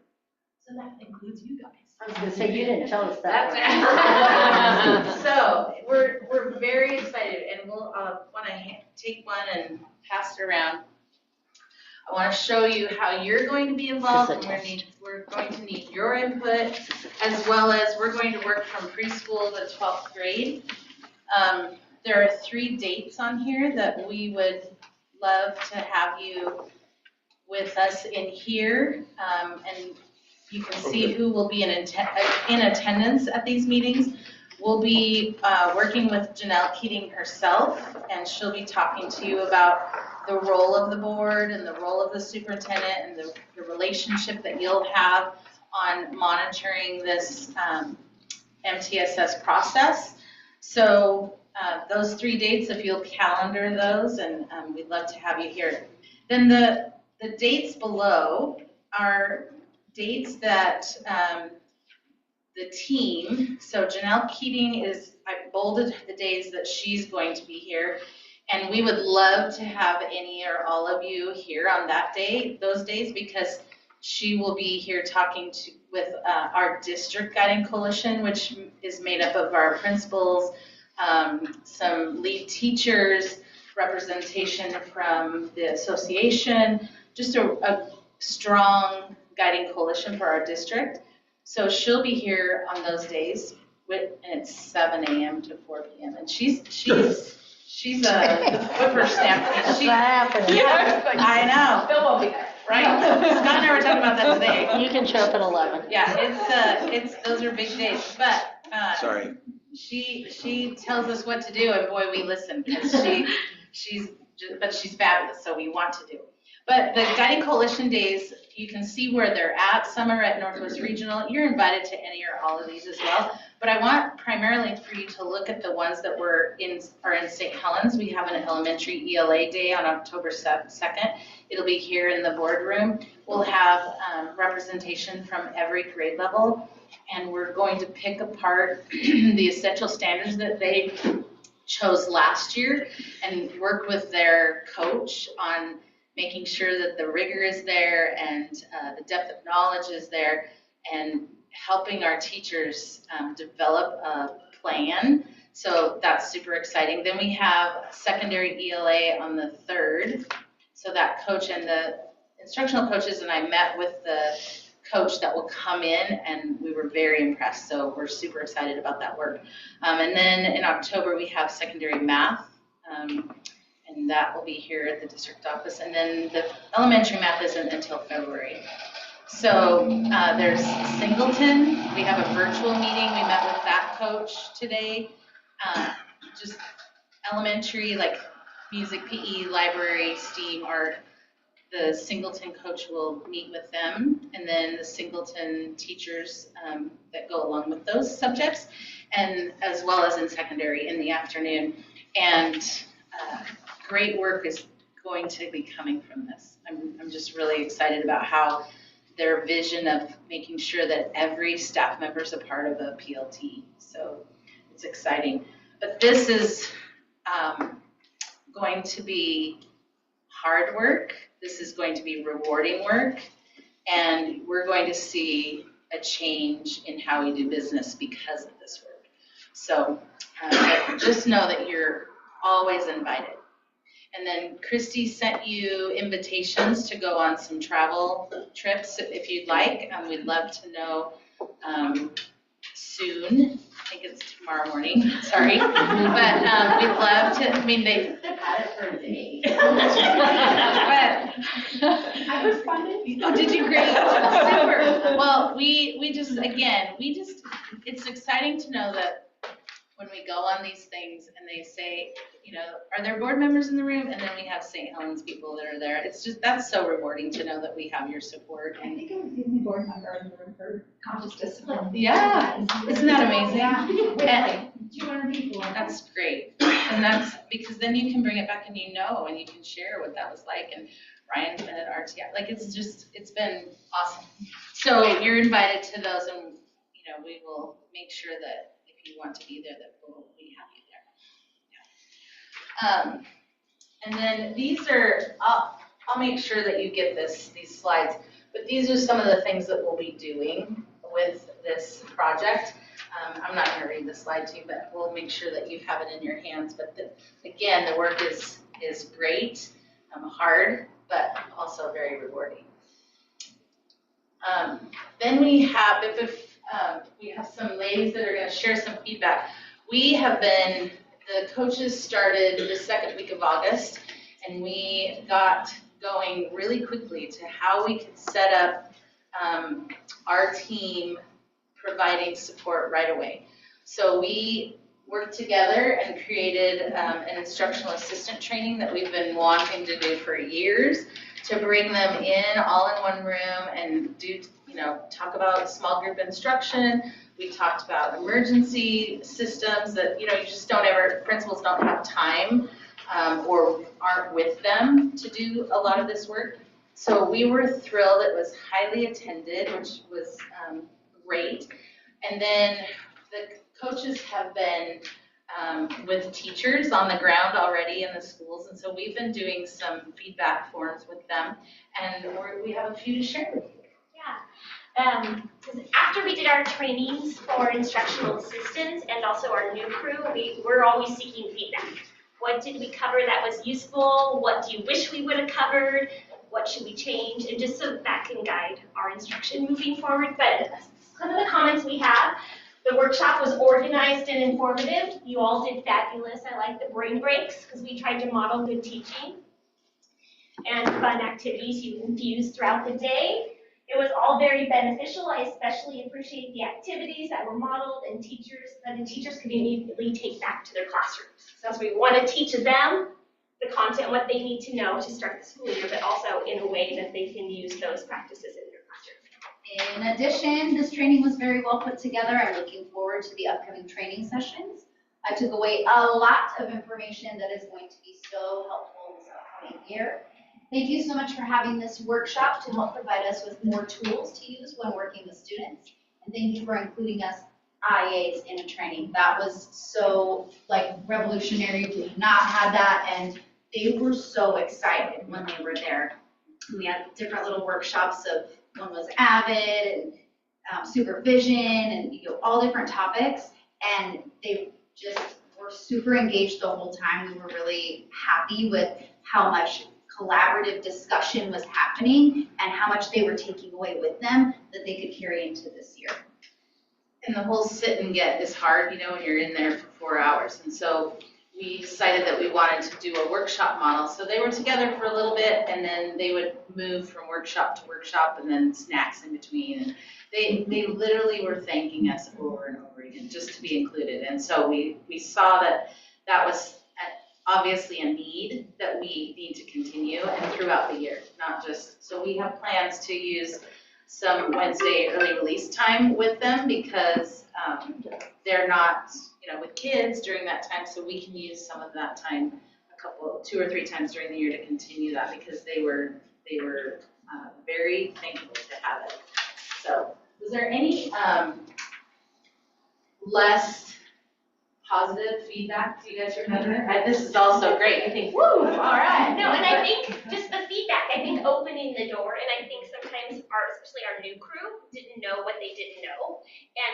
So that includes you guys. I was gonna say, you didn't tell us that. So we're very excited, and we'll want to take one and pass it around. I want to show you how you're going to be involved, and we're going to need your input, as well as we're going to work from preschool to 12th grade. There are 3 dates on here that we would love to have you with us in here, and you can see who will be in attendance at these meetings. We'll be working with Janelle Keating herself, and she'll be talking to you about the role of the board and the role of the superintendent and the relationship that you'll have on monitoring this MTSS process. So those 3 dates, if you'll calendar those, and we'd love to have you here. Then the dates below are dates that the team, so Janelle Keating I bolded the days that she's going to be here, and we would love to have any or all of you here on those days, because she will be here talking with our district guiding coalition, which is made up of our principals, some lead teachers, representation from the association, just a strong guiding coalition for our district. So she'll be here on those days, and it's 7 a.m. to 4 p.m. And she's a whippersnapper. Yeah, I know. Bill won't be there. Right? Scott and I were talking about that today. You can show up at 11. Yeah, those are big days, but Sorry. She tells us what to do, and boy, we listen, because she's fabulous, so we want to do. But the Guiding Coalition days, you can see where they're at. Some are at Northwest Regional. You're invited to any or all of these as well. But I want primarily for you to look at the ones that are in St. Helens. We have an elementary ELA day on October 2nd. It'll be here in the boardroom. We'll have representation from every grade level, and we're going to pick apart the essential standards that they chose last year and work with their coach on making sure that the rigor is there and the depth of knowledge is there, and helping our teachers develop a plan. So that's super exciting. Then we have secondary ELA on the 3rd. So that coach and the instructional coaches and I met with the coach that will come in, and we were very impressed. So we're super excited about that work. And then in October, we have secondary math. and that will be here at the district office. And then the elementary math isn't until February. So there's Singleton. We have a virtual meeting. We met with that coach today. Just elementary, like music, PE, library, STEAM, art. The Singleton coach will meet with them, and then the Singleton teachers that go along with those subjects, and as well as in secondary in the afternoon. And great work is going to be coming from this. I'm just really excited about how their vision of making sure that every staff member is a part of a PLT. So it's exciting. But this is going to be hard work. This is going to be rewarding work. And we're going to see a change in how we do business because of this work. So just know that you're always invited. And then Christy sent you invitations to go on some travel trips if you'd like. We'd love to know soon. I think it's tomorrow morning, sorry. But we'd love to, I mean, they've had it for a day. I responded. Oh, did you? Great. Super. Well, we just, it's exciting to know that when we go on these things and they say, you know, are there board members in the room? And then we have St. Helens people that are there. It's just, that's so rewarding to know that we have your support. I think I was the only board member in the room for conscious discipline. Yeah, isn't that amazing? Yeah, 200 people. That's great. And that's because then you can bring it back and you know, and you can share what that was like. And Ryan's been at RTI. Like, it's just, it's been awesome. So you're invited to those, and, you know, we will make sure that if you want to be there, that we have you there. And then these are, I'll make sure that you get these slides, but these are some of the things that we'll be doing with this project. I'm not going to read the slide to you, but we'll make sure that you have it in your hands. But again, the work is great, hard, but also very rewarding. Then we have, we have some ladies that are going to share some feedback. The coaches started the second week of August, and we got going really quickly to how we could set up our team providing support right away. So we worked together and created an instructional assistant training that we've been wanting to do for years, to bring them in all in one room and do, talk about small group instruction. We talked about emergency systems that, you just principals don't have time or aren't with them to do a lot of this work. So we were thrilled. It was highly attended, which was great. And then the coaches have been with teachers on the ground already in the schools. And so we've been doing some feedback forms with them, and we have a few to share with you. Yeah. After we did our trainings for instructional assistants and also our new crew, we're always seeking feedback. What did we cover that was useful? What do you wish we would have covered? What should we change? And just so that can guide our instruction moving forward. But some of the comments we have, the workshop was organized and informative. You all did fabulous. I like the brain breaks because we tried to model good teaching and fun activities you infused throughout the day. It was all very beneficial. I especially appreciate the activities that were modeled and that the teachers could immediately take back to their classrooms. So as we want to teach them the content, what they need to know to start the school year, but also in a way that they can use those practices in their classroom. In addition, this training was very well put together. I'm looking forward to the upcoming training sessions. I took away a lot of information that is going to be so helpful this upcoming year. Thank you so much for having this workshop to help provide us with more tools to use when working with students. And thank you for including us IAs in a training. That was so revolutionary. We have not had that, and they were so excited when they were there. We had different little workshops of, one was AVID and supervision and all different topics, and they just were super engaged the whole time. We were really happy with how much collaborative discussion was happening and how much they were taking away with them that they could carry into this year. And the whole sit and get is hard, when you're in there for 4 hours. And so we decided that we wanted to do a workshop model. So they were together for a little bit, and then they would move from workshop to workshop, and then snacks in between. And they literally were thanking us over and over again just to be included. And so we saw that was obviously a need that we need to continue and throughout the year, not just, so we have plans to use some Wednesday early release time with them because they're not, with kids during that time, so we can use some of that time 2 or 3 times during the year to continue that because they were very thankful to have it. So, was there any less positive feedback? Do you guys remember? This is also great. I think, woo, all right. No, and I think just the feedback, I think opening the door, and I think sometimes especially our new crew didn't know what they didn't know.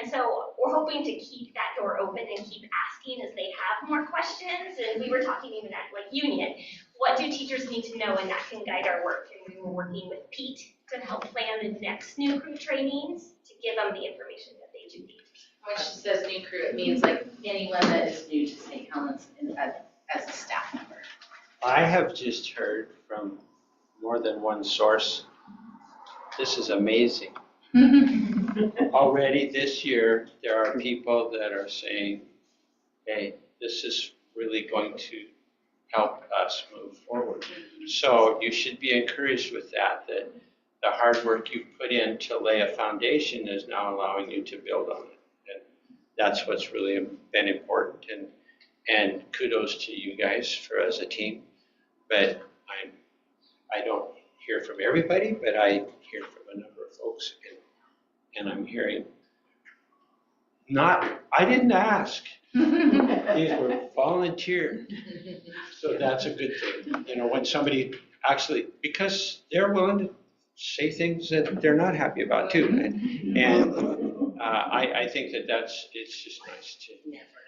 And so we're hoping to keep that door open and keep asking as they have more questions. And we were talking even at Union, what do teachers need to know, and that can guide our work. And we were working with Pete to help plan the next new crew trainings to give them the information that they do need. When she says new crew, it means like anyone that is new to St. Helens as a staff member. I have just heard from more than one source, this is amazing. Already this year, there are people that are saying, hey, this is really going to help us move forward. So you should be encouraged with that the hard work you put in to lay a foundation is now allowing you to build on it. And that's what's really been important. And kudos to you guys as a team. But I don't hear from everybody, but I hear from a number of folks, and I'm hearing I didn't ask. These were volunteered. So that's a good thing. When somebody actually, because they're willing to say things that they're not happy about too. And I think it's just nice to.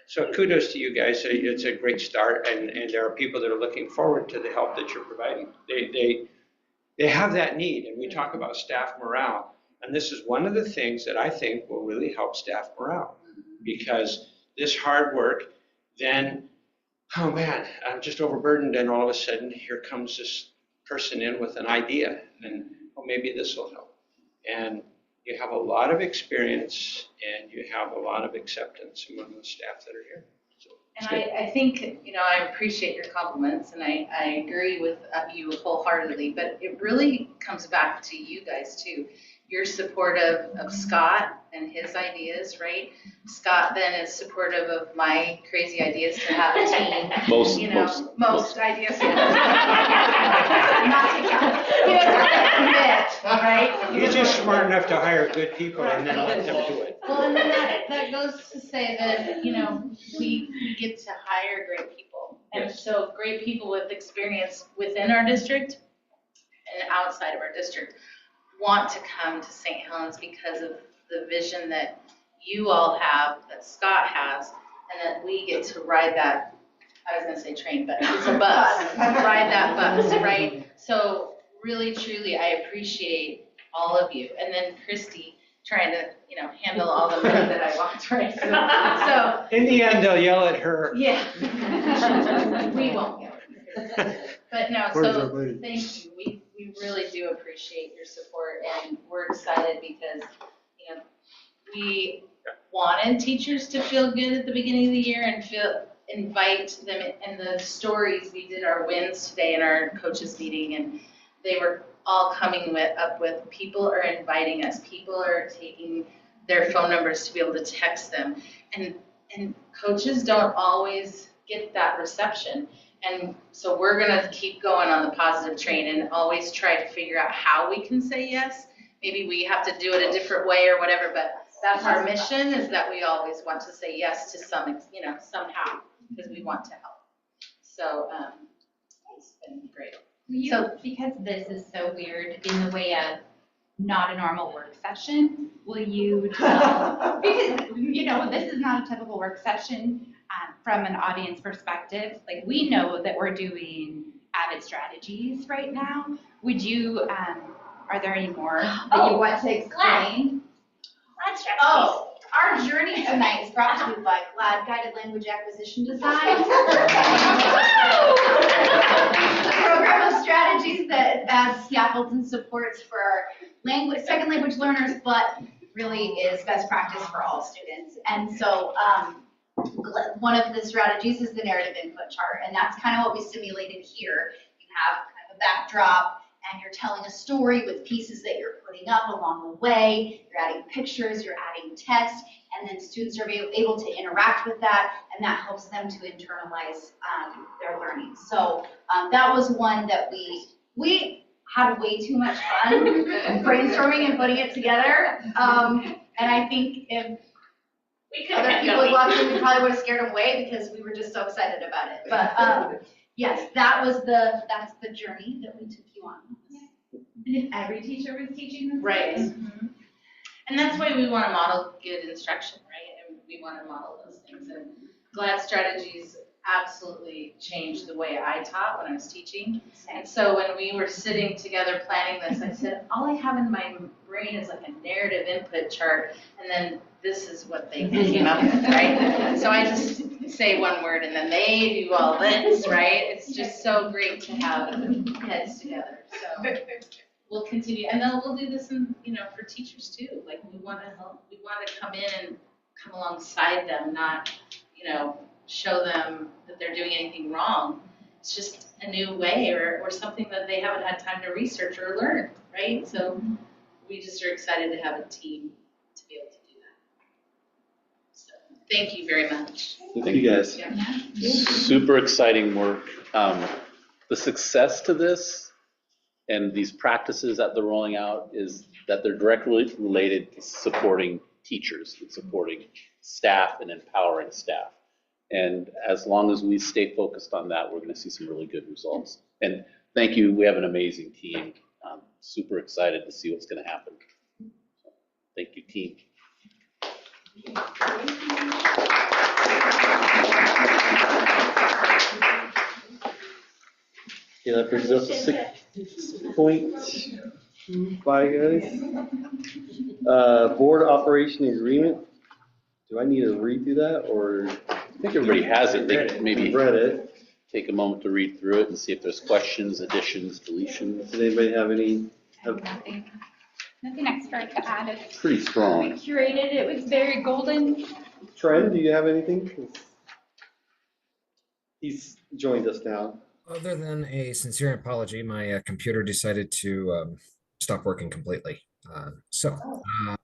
So kudos to you guys. It's a great start, and there are people that are looking forward to the help that you're providing. They have that need, and we talk about staff morale, and this is one of the things that I think will really help staff morale, because this hard work, then, oh man, I'm just overburdened, and all of a sudden here comes this person in with an idea, and maybe this will help. And you have a lot of experience, and you have a lot of acceptance among the staff that are here. So, and I think, I appreciate your compliments, and I agree with you wholeheartedly, but it really comes back to you guys too. You're supportive of Scott and his ideas, right? Scott then is supportive of my crazy ideas to have a team. Most ideas. Not together. Right? You're just smart enough to hire good people and then let them do it. Well, and then that goes to say that, we get to hire great people. And so great people with experience within our district and outside of our district want to come to St. Helens because of the vision that you all have, that Scott has, and that we get to ride that, I was gonna say train, but it's a bus, ride that bus, right? So really, truly, I appreciate all of you. And then Christy trying to, handle all the money that I want, right? So in the end, they'll yell at her. Yeah. We won't yell at her. But no, so thank you. We really do appreciate your support, and we're excited because, we wanted teachers to feel good at the beginning of the year and invite them in the stories. We did our wins today in our coaches meeting, and they were all coming up with people are inviting us. People are taking their phone numbers to be able to text them. And coaches don't always get that reception. And so we're gonna keep going on the positive train and always try to figure out how we can say yes. Maybe we have to do it a different way or whatever, but that's our mission, is that we always want to say yes to somehow, because we want to help. So it's been great. Because this is so weird in the way of not a normal work session, will you tell, because, this is not a typical work session from an audience perspective. Like, we know that we're doing Avid strategies right now. Would you, are there any more that you want to explain? Strategies. Our journey tonight is brought to you by GLAD Guided Language Acquisition Design. The program of strategies that adds scaffolds and supports for second language learners, but really is best practice for all students. And so one of the strategies is the narrative input chart, and that's kind of what we simulated here. You have kind of a backdrop, and you're telling a story with pieces that you're putting up along the way. You're adding pictures, you're adding text, and then students are able to interact with that, and that helps them to internalize their learning. So that was one that we had way too much fun brainstorming and putting it together. And I think if other people had walked in, we probably would have scared them away because we were just so excited about it. But yes, that's the journey that we took you on. And if every teacher was teaching this. Right. Mm-hmm. And that's why we want to model good instruction, right? And we want to model those things. And GLAD strategies absolutely changed the way I taught when I was teaching. And so when we were sitting together planning this, I said, all I have in my brain is like a narrative input chart, and then this is what they came up with, right? So I just say one word, and then they do all this, right? It's just so great to have heads together. So we'll continue, and then we'll do this for teachers too. Like we want to help, we want to come in and come alongside them, not, show them that they're doing anything wrong. It's just a new way or something that they haven't had time to research or learn, right? So we just are excited to have a team to be able to do that. So thank you very much. Thank you guys. Yeah. Super exciting work. The success to this and these practices that they're rolling out is that they're directly related to supporting teachers and supporting staff and empowering staff. And as long as we stay focused on that, we're going to see some really good results. And thank you. We have an amazing team. I'm super excited to see what's going to happen. So, thank you, team. Yeah, that brings us to 6.5, guys. Board operation agreement. Do I need to read through that, or? I think everybody has it. They maybe read it. Take a moment to read through it and see if there's questions, additions, deletions. Does anybody have any? Nothing extra to add. It's pretty strong. We curated it. It was very golden. Trent, do you have anything? He's joined us now. Other than a sincere apology, my computer decided to stop working completely.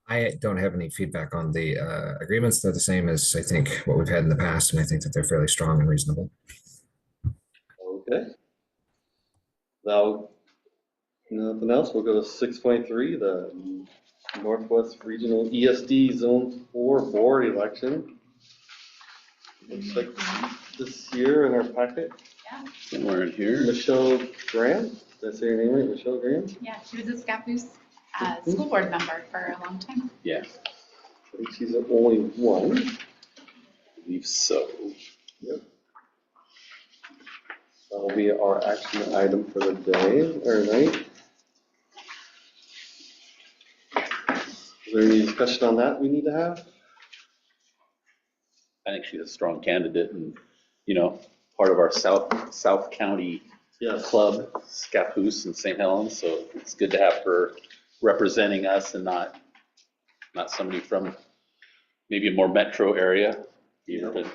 I don't have any feedback on the agreements. They're the same as I think what we've had in the past, and I think that they're fairly strong and reasonable. Okay. Now, nothing else. We'll go to 6.3, the Northwest Regional ESD Zone 4 Board election. Looks like this year in our packet. Yeah. Somewhere in here. Michelle Graham. Did I say her name right? Michelle Graham? Yeah, she was a Scappoose school board member for a long time. Yeah. I think she's the only one. I believe so. Yep. That'll be our action item for the day or night. Is there any discussion on that we need to have? I think she's a strong candidate and, part of our South County club, Scappoose and St. Helens. So it's good to have her representing us and not somebody from maybe a more metro area. But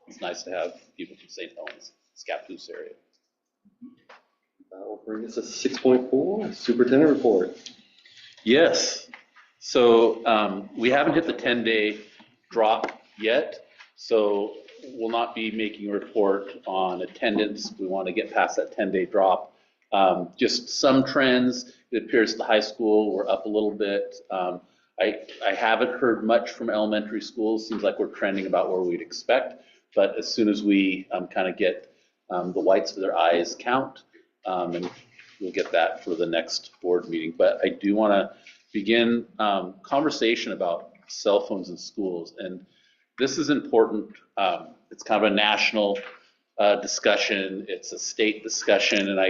it's nice to have people from St. Helens, Scappoose area. That will bring us to 6.4, superintendent report. Yes. So we haven't hit the 10-day drop yet. So we'll not be making a report on attendance. We want to get past that 10-day drop. Just some trends. It appears the high school we're up a little bit. I haven't heard much from elementary schools. Seems like we're trending about where we'd expect. But as soon as we kind of get the whites of their eyes count, and we'll get that for the next board meeting. But I do want to begin conversation about cell phones in schools. And this is important. It's kind of a national discussion. It's a state discussion. And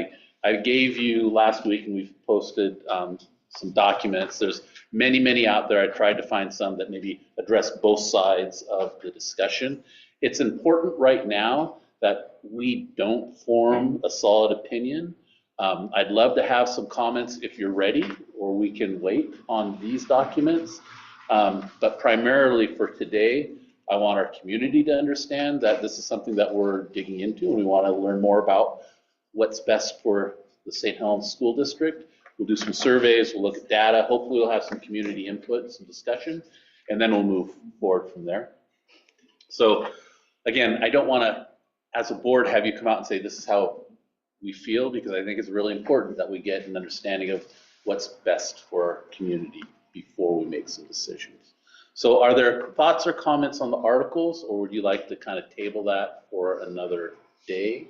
I gave you last week, and we've posted some documents. There's many out there. I tried to find some that maybe address both sides of the discussion. It's important right now that we don't form a solid opinion. I'd love to have some comments if you're ready, or we can wait on these documents. But primarily for today, I want our community to understand that this is something that we're digging into, and we want to learn more about what's best for the St. Helens School District. We'll do some surveys, we'll look at data, hopefully we'll have some community input, some discussion, and then we'll move forward from there. So again, I don't want to, as a board, have you come out and say this is how we feel, because I think it's really important that we get an understanding of what's best for our community before we make some decisions. So are there thoughts or comments on the articles, or would you like to kind of table that for another day?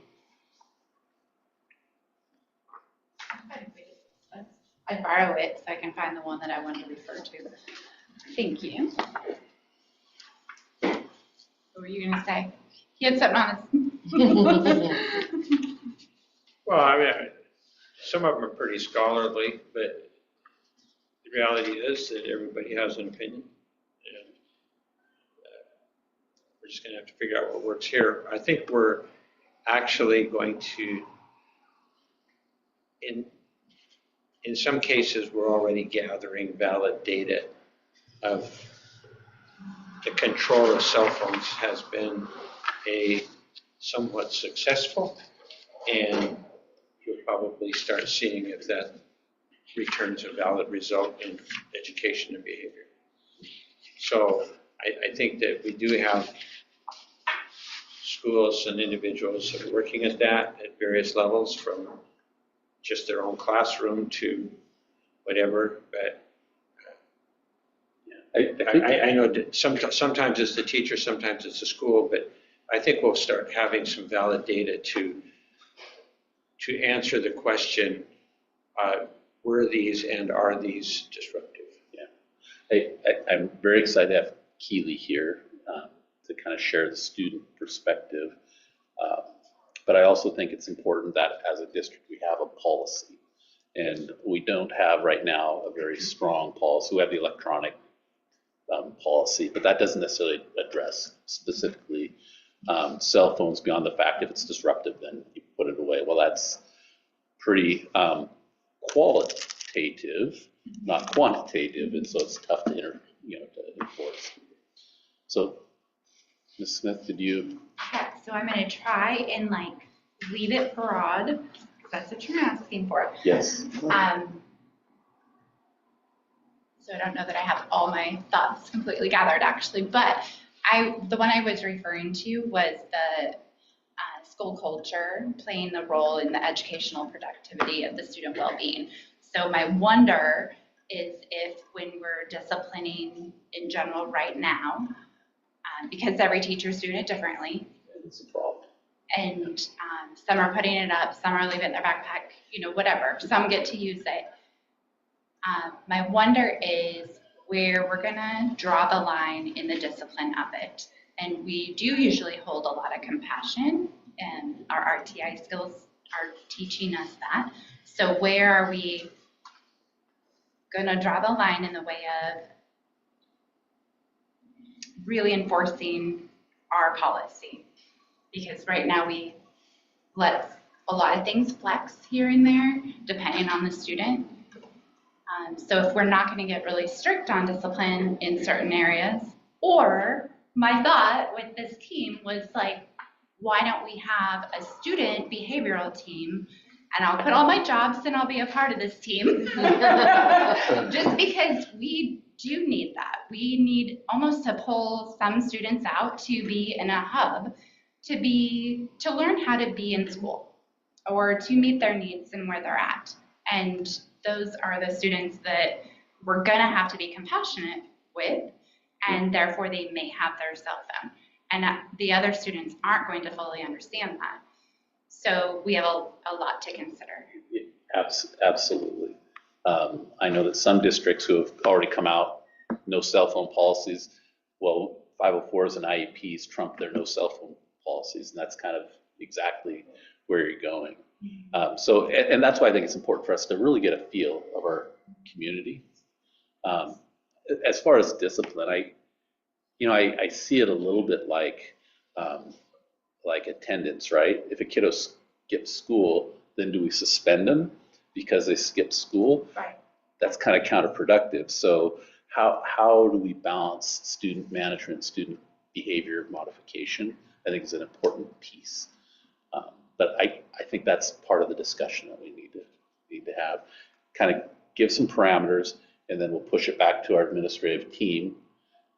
I'd borrow it so I can find the one that I want to refer to. Thank you. What were you going to say? He had something on his. Well, I mean, some of them are pretty scholarly, but the reality is that everybody has an opinion. And we're just going to have to figure out what works here. I think we're actually going to, in some cases, we're already gathering valid data of the control of cell phones has been somewhat successful, and you'll probably start seeing if that returns a valid result in education and behavior. So I think that we do have schools and individuals that are working at that at various levels, from just their own classroom to whatever. But I know that sometimes it's the teacher, sometimes it's the school, but I think we'll start having some valid data to answer the question, were these and are these disruptive? Yeah, I'm very excited to have Keely here to kind of share the student perspective. But I also think it's important that as a district we have a policy. And we don't have right now a very strong policy. We have the electronic policy, but that doesn't necessarily address specifically cell phones beyond the fact if it's disruptive, then you put it away. Well, that's pretty qualitative, not quantitative, and so it's tough to to enforce. So, Ms. Smith, did you? Yeah, so I'm going to try and leave it broad, because that's what you're asking for. Yes. So I don't know that I have all my thoughts completely gathered, actually, but the one I was referring to was the school culture playing the role in the educational productivity of the student well-being. So my wonder is if when we're disciplining in general right now, because every teacher's doing it differently, it's a problem. And some are putting it up, some are leaving it in their backpack, whatever. Some get to use it. My wonder is where we're gonna draw the line in the discipline of it. And we do usually hold a lot of compassion, and our RTI skills are teaching us that. So where are we gonna draw the line in the way of really enforcing our policy? Because right now we let a lot of things flex here and there, depending on the student. So if we're not going to get really strict on discipline in certain areas, or my thought with this team was why don't we have a student behavioral team, and I'll put all my jobs and I'll be a part of this team. Just because we do need that. We need almost to pull some students out to be in a hub, to learn how to be in school, or to meet their needs and where they're at. And those are the students that we're gonna have to be compassionate with, and therefore they may have their cell phone. And the other students aren't going to fully understand that. So we have a lot to consider. Absolutely. I know that some districts who have already come out, no cell phone policies, well, 504s and IEPs trump their no cell phone policies, and that's kind of exactly where you're going. So, and that's why I think it's important for us to really get a feel of our community As far as discipline, I see it a little bit like attendance, right? If a kiddo skips school, then do we suspend them because they skipped school? Right. That's kind of counterproductive. So how do we balance student management, student behavior modification? I think is an important piece. But I think that's part of the discussion that we need to have. Kind of give some parameters, and then we'll push it back to our administrative team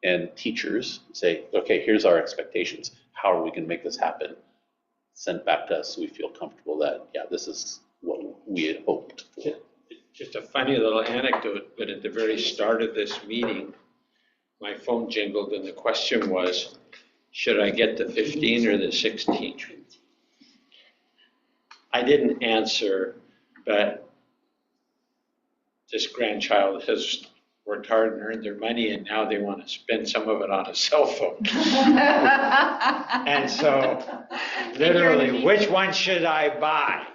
and teachers and say, okay, here's our expectations. How are we going to make this happen? Send it back to us so we feel comfortable that, yeah, this is what we had hoped for. Just a funny little anecdote, but at the very start of this meeting, my phone jingled and the question was, should I get the 15 or the 16? I didn't answer, but this grandchild has worked hard and earned their money, and now they want to spend some of it on a cell phone. And so, literally, which one should I buy?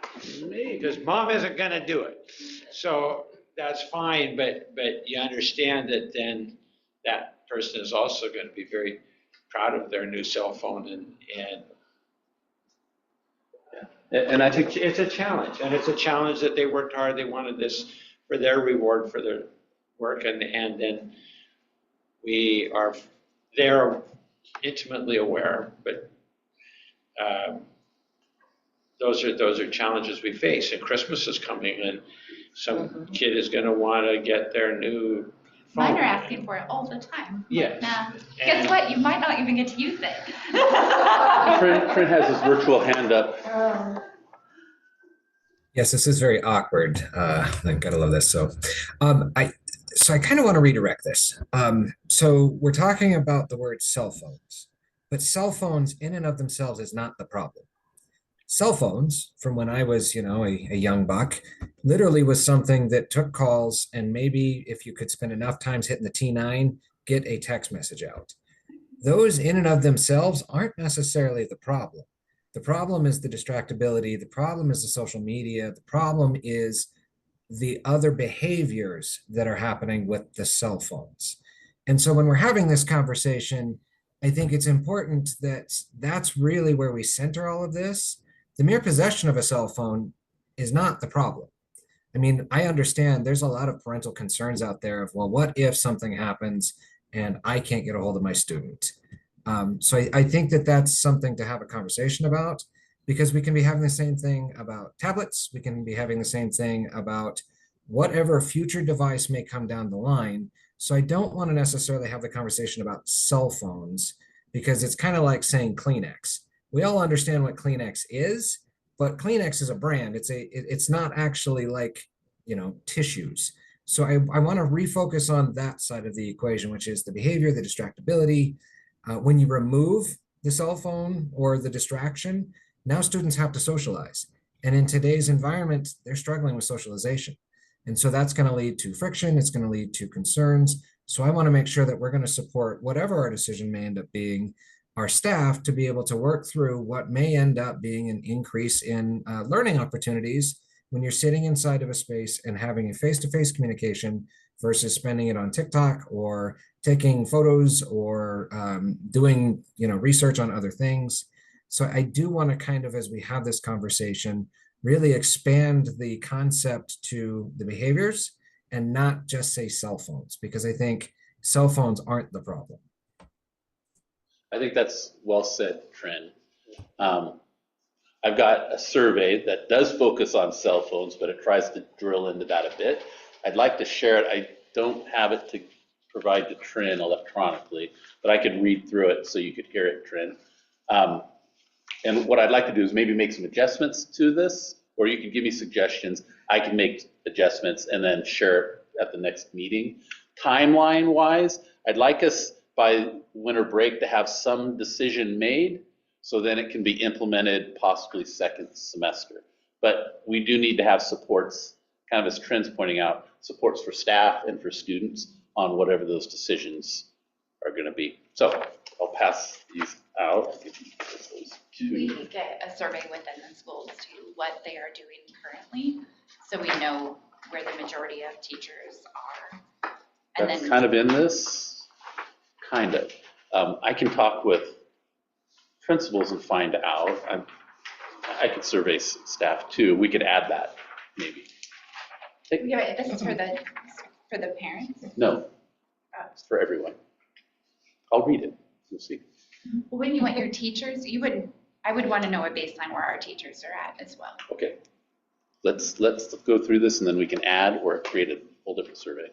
Because mom isn't going to do it. So that's fine, but you understand that then that person is also going to be very proud of their new cell phone, and I think it's a challenge, and it's a challenge that they worked hard. They wanted this for their reward for their work, and then they're intimately aware, but those are challenges we face. And Christmas is coming, and some kid is going to want to get their new phone. Mine are asking for it all the time. Yes. Nah. Guess what? You might not even get to use it. Trent has his virtual hand up. Yes, this is very awkward. I gotta love this. So I kind of want to redirect this. So we're talking about the word cell phones, but cell phones in and of themselves is not the problem. Cell phones, from when I was, a young buck, literally was something that took calls, and maybe if you could spend enough times hitting the T9, get a text message out. Those in and of themselves aren't necessarily the problem. The problem is the distractibility. The problem is the social media. The problem is the other behaviors that are happening with the cell phones. And so when we're having this conversation, I think it's important that that's really where we center all of this. The mere possession of a cell phone is not the problem. I mean, I understand there's a lot of parental concerns out there of, well, what if something happens and I can't get a hold of my student? So I think that that's something to have a conversation about, because we can be having the same thing about tablets. We can be having the same thing about whatever future device may come down the line. So I don't want to necessarily have the conversation about cell phones, because it's kind of like saying Kleenex. We all understand what Kleenex is, but Kleenex is a brand. It's not actually like, tissues. So I want to refocus on that side of the equation, which is the behavior, the distractibility. When you remove the cell phone or the distraction, now students have to socialize. And in today's environment, they're struggling with socialization. And so that's going to lead to friction. It's going to lead to concerns. So I want to make sure that we're going to support whatever our decision may end up being, our staff to be able to work through what may end up being an increase in learning opportunities when you're sitting inside of a space and having a face-to-face communication versus spending it on TikTok or taking photos or doing research on other things. So I do want to kind of, as we have this conversation, really expand the concept to the behaviors and not just say cell phones, because I think cell phones aren't the problem. I think that's well said, Trent. I've got a survey that does focus on cell phones, but it tries to drill into that a bit. I'd like to share it. I don't have it to provide to Trent electronically, but I could read through it so you could hear it, Trent. And what I'd like to do is maybe make some adjustments to this, or you can give me suggestions. I can make adjustments and then share it at the next meeting. Timeline-wise, I'd like us by winter break to have some decision made, so then it can be implemented possibly second semester. But we do need to have supports, kind of as Trent's pointing out, supports for staff and for students on whatever those decisions are going to be. So I'll pass these out. We get a survey within the schools to what they are doing currently, so we know where the majority of teachers are. And That's then- kind of in this, kind of. I can talk with principals and find out. I could survey staff too. We could add that, maybe. Yeah, this is for the parents. No, it's for everyone. I'll read it. You'll see. When you want your teachers, I would want to know a baseline where our teachers are at as well. Okay. Let's go through this and then we can add or create a whole different survey.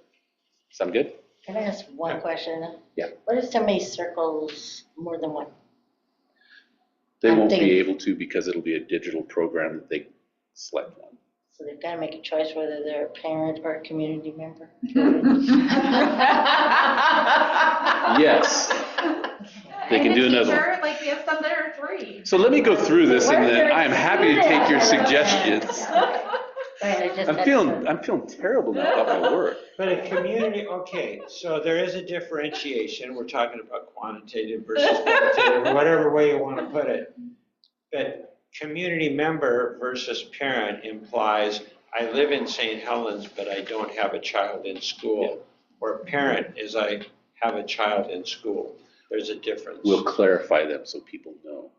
Sound good? Can I ask one question? Yeah. What if somebody circles more than one? They I'm won't be thinking- able to because it'll be a digital program that they select one. So they've got to make a choice whether they're a parent or a community member? Yes. They can do another one. Teacher, like we have some that are 3. So let me go through this and Where's then their I am happy to take your student? suggestions. I'm feeling terrible now about my work. But a community, okay, so there is a differentiation. We're talking about quantitative versus qualitative, or whatever way you want to put it. But community member versus parent implies, I live in St. Helens, but I don't have a child in school. Or parent is, I have a child in school. There's a difference. We'll clarify them so people know.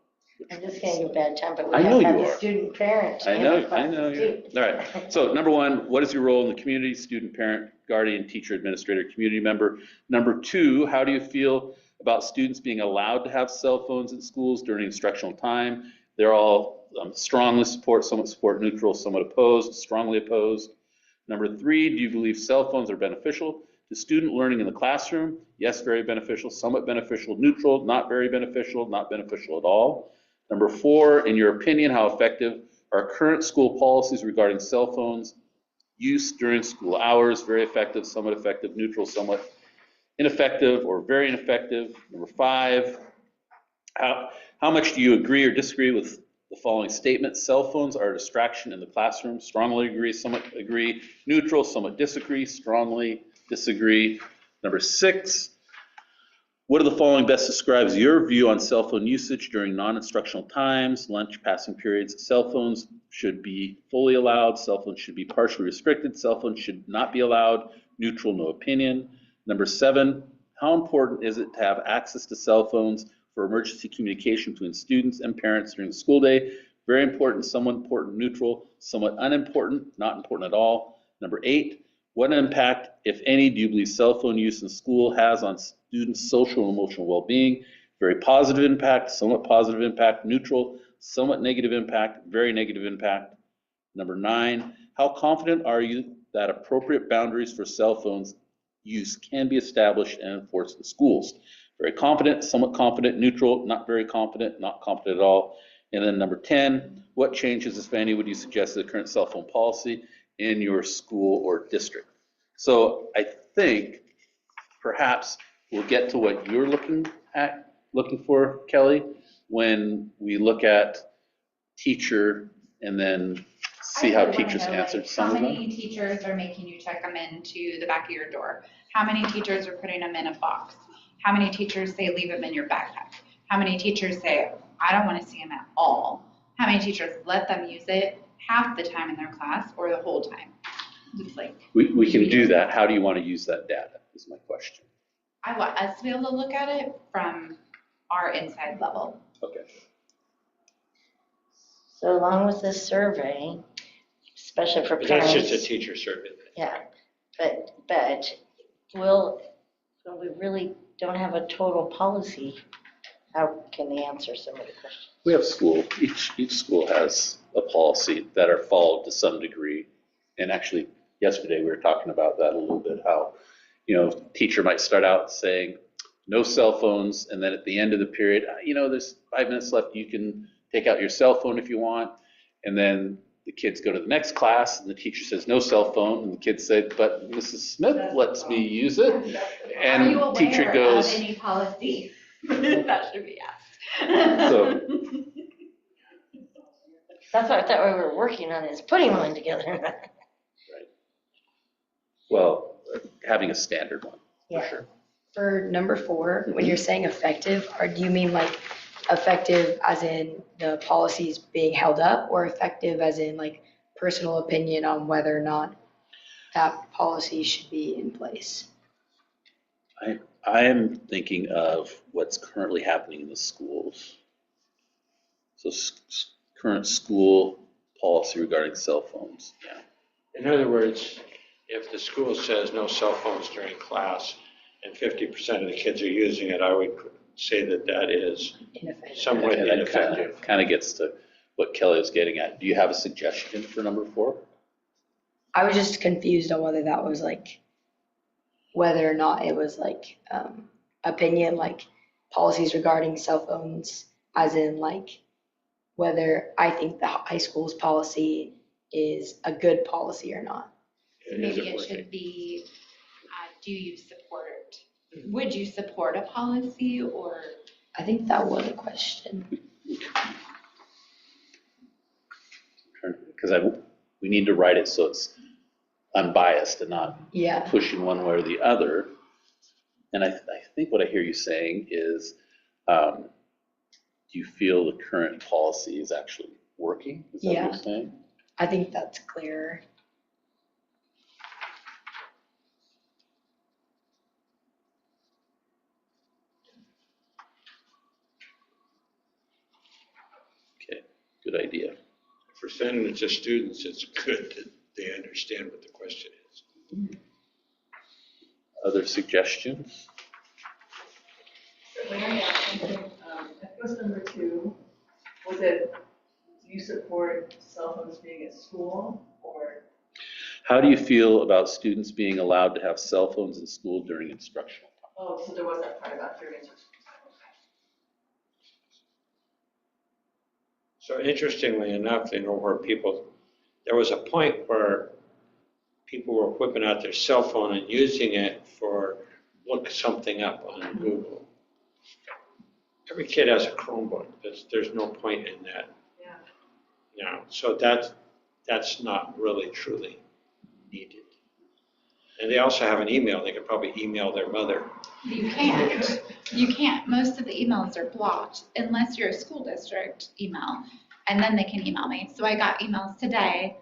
I'm just gonna give a bad time, but we I have know to have you the are. student parent. I in know, the I class know. too. All right. So number 1, what is your role in the community? Student, parent, guardian, teacher, administrator, community member. Number 2, how do you feel about students being allowed to have cell phones in schools during instructional time? They're all strongly support, somewhat support neutral, somewhat opposed, strongly opposed. Number 3, do you believe cell phones are beneficial to student learning in the classroom? Yes, very beneficial, somewhat beneficial, neutral, not very beneficial, not beneficial at all. Number 4, in your opinion, how effective are current school policies regarding cell phones use during school hours? Very effective, somewhat effective, neutral, somewhat ineffective, or very ineffective. Number 5, how much do you agree or disagree with the following statement? Cell phones are a distraction in the classroom. Strongly agree, somewhat agree, neutral, somewhat disagree, strongly disagree. Number 6, what of the following best describes your view on cell phone usage during non-instructional times, lunch, passing periods? Cell phones should be fully allowed. Cell phones should be partially restricted. Cell phones should not be allowed. Neutral, no opinion. Number 7, how important is it to have access to cell phones for emergency communication between students and parents during the school day? Very important, somewhat important, neutral, somewhat unimportant, not important at all. Number 8, what impact, if any, do you believe cell phone use in school has on students' social and emotional well-being? Very positive impact, somewhat positive impact, neutral, somewhat negative impact, very negative impact. Number 9, how confident are you that appropriate boundaries for cell phones use can be established and enforced in schools? Very confident, somewhat confident, neutral, not very confident, not confident at all. And then number 10, what changes, if any, would you suggest to the current cell phone policy in your school or district? So I think perhaps we'll get to what you're looking for, Kelly, when we look at teacher and then see how teachers answered some of How them. many teachers are making you check them into the back of your door? How many teachers are putting them in a box? How many teachers say leave them in your backpack? How many teachers say, I don't want to see them at all? How many teachers let them use it half the time in their class or the whole time? It's like, We can do that. How do you want to use that data is my question. I want us to be able to look at it from our inside level. Okay. So along with this survey, especially for But parents. that's just a teacher survey. Yeah, but when we really don't have a total policy, how can they answer some of the questions? We have each school has a policy that are followed to some degree. And actually, yesterday we were talking about that a little bit, how, teacher might start out saying, no cell phones, and then at the end of the period, there's 5 minutes left, you can take out your cell phone if you want. And then the kids go to the next class, and the teacher says, no cell phone, and the kids say, but Mrs. Smith lets me use it. And teacher goes, Are you aware of any policy that should be asked? So, That's what I thought we were working on, is putting one together. well, having a standard one, for Yeah. sure. For number 4, when you're saying effective, or do you mean like effective as in the policies being held up, or effective as in like personal opinion on whether or not that policy should be in place? I am thinking of what's currently happening in the schools. So current school policy regarding cell phones. Yeah. In other words, if the school says no cell phones during class and 50% of the kids are using it, I would say that that is somewhat ineffective. Kind of gets to what Kelly was getting at. Do you have a suggestion for number 4? I was just confused on whether that was like, whether or not it was like opinion, like policies regarding cell phones, as in like whether I think the high school's policy is a good policy or not. Maybe it should be, do you would you support a policy, or? I think that was a question. Because we need to write it so it's unbiased and not pushing one way or the other. And I think what I hear you saying is, do you feel the current policy is actually working? Is that what you're saying? I think that's clearer. Okay, good idea. Percentage of students, it's good that they understand what the question is. Other suggestions? Larry, I think, I think it was number 2, was it, do you support cell phones being at school, or? How do you feel about students being allowed to have cell phones in school during instructional time? Oh, so there was that part about during instructional time. So interestingly enough, where there was a point where people were whipping out their cell phone and using it for look something up on Google. Every kid has a Chromebook. There's no point in that. Yeah. You know, so that's not really truly needed. And they also have an email. They could probably email their mother. You can't. You can't. Most of the emails are blocked unless you're a school district email, and then they can email me. So I got emails today.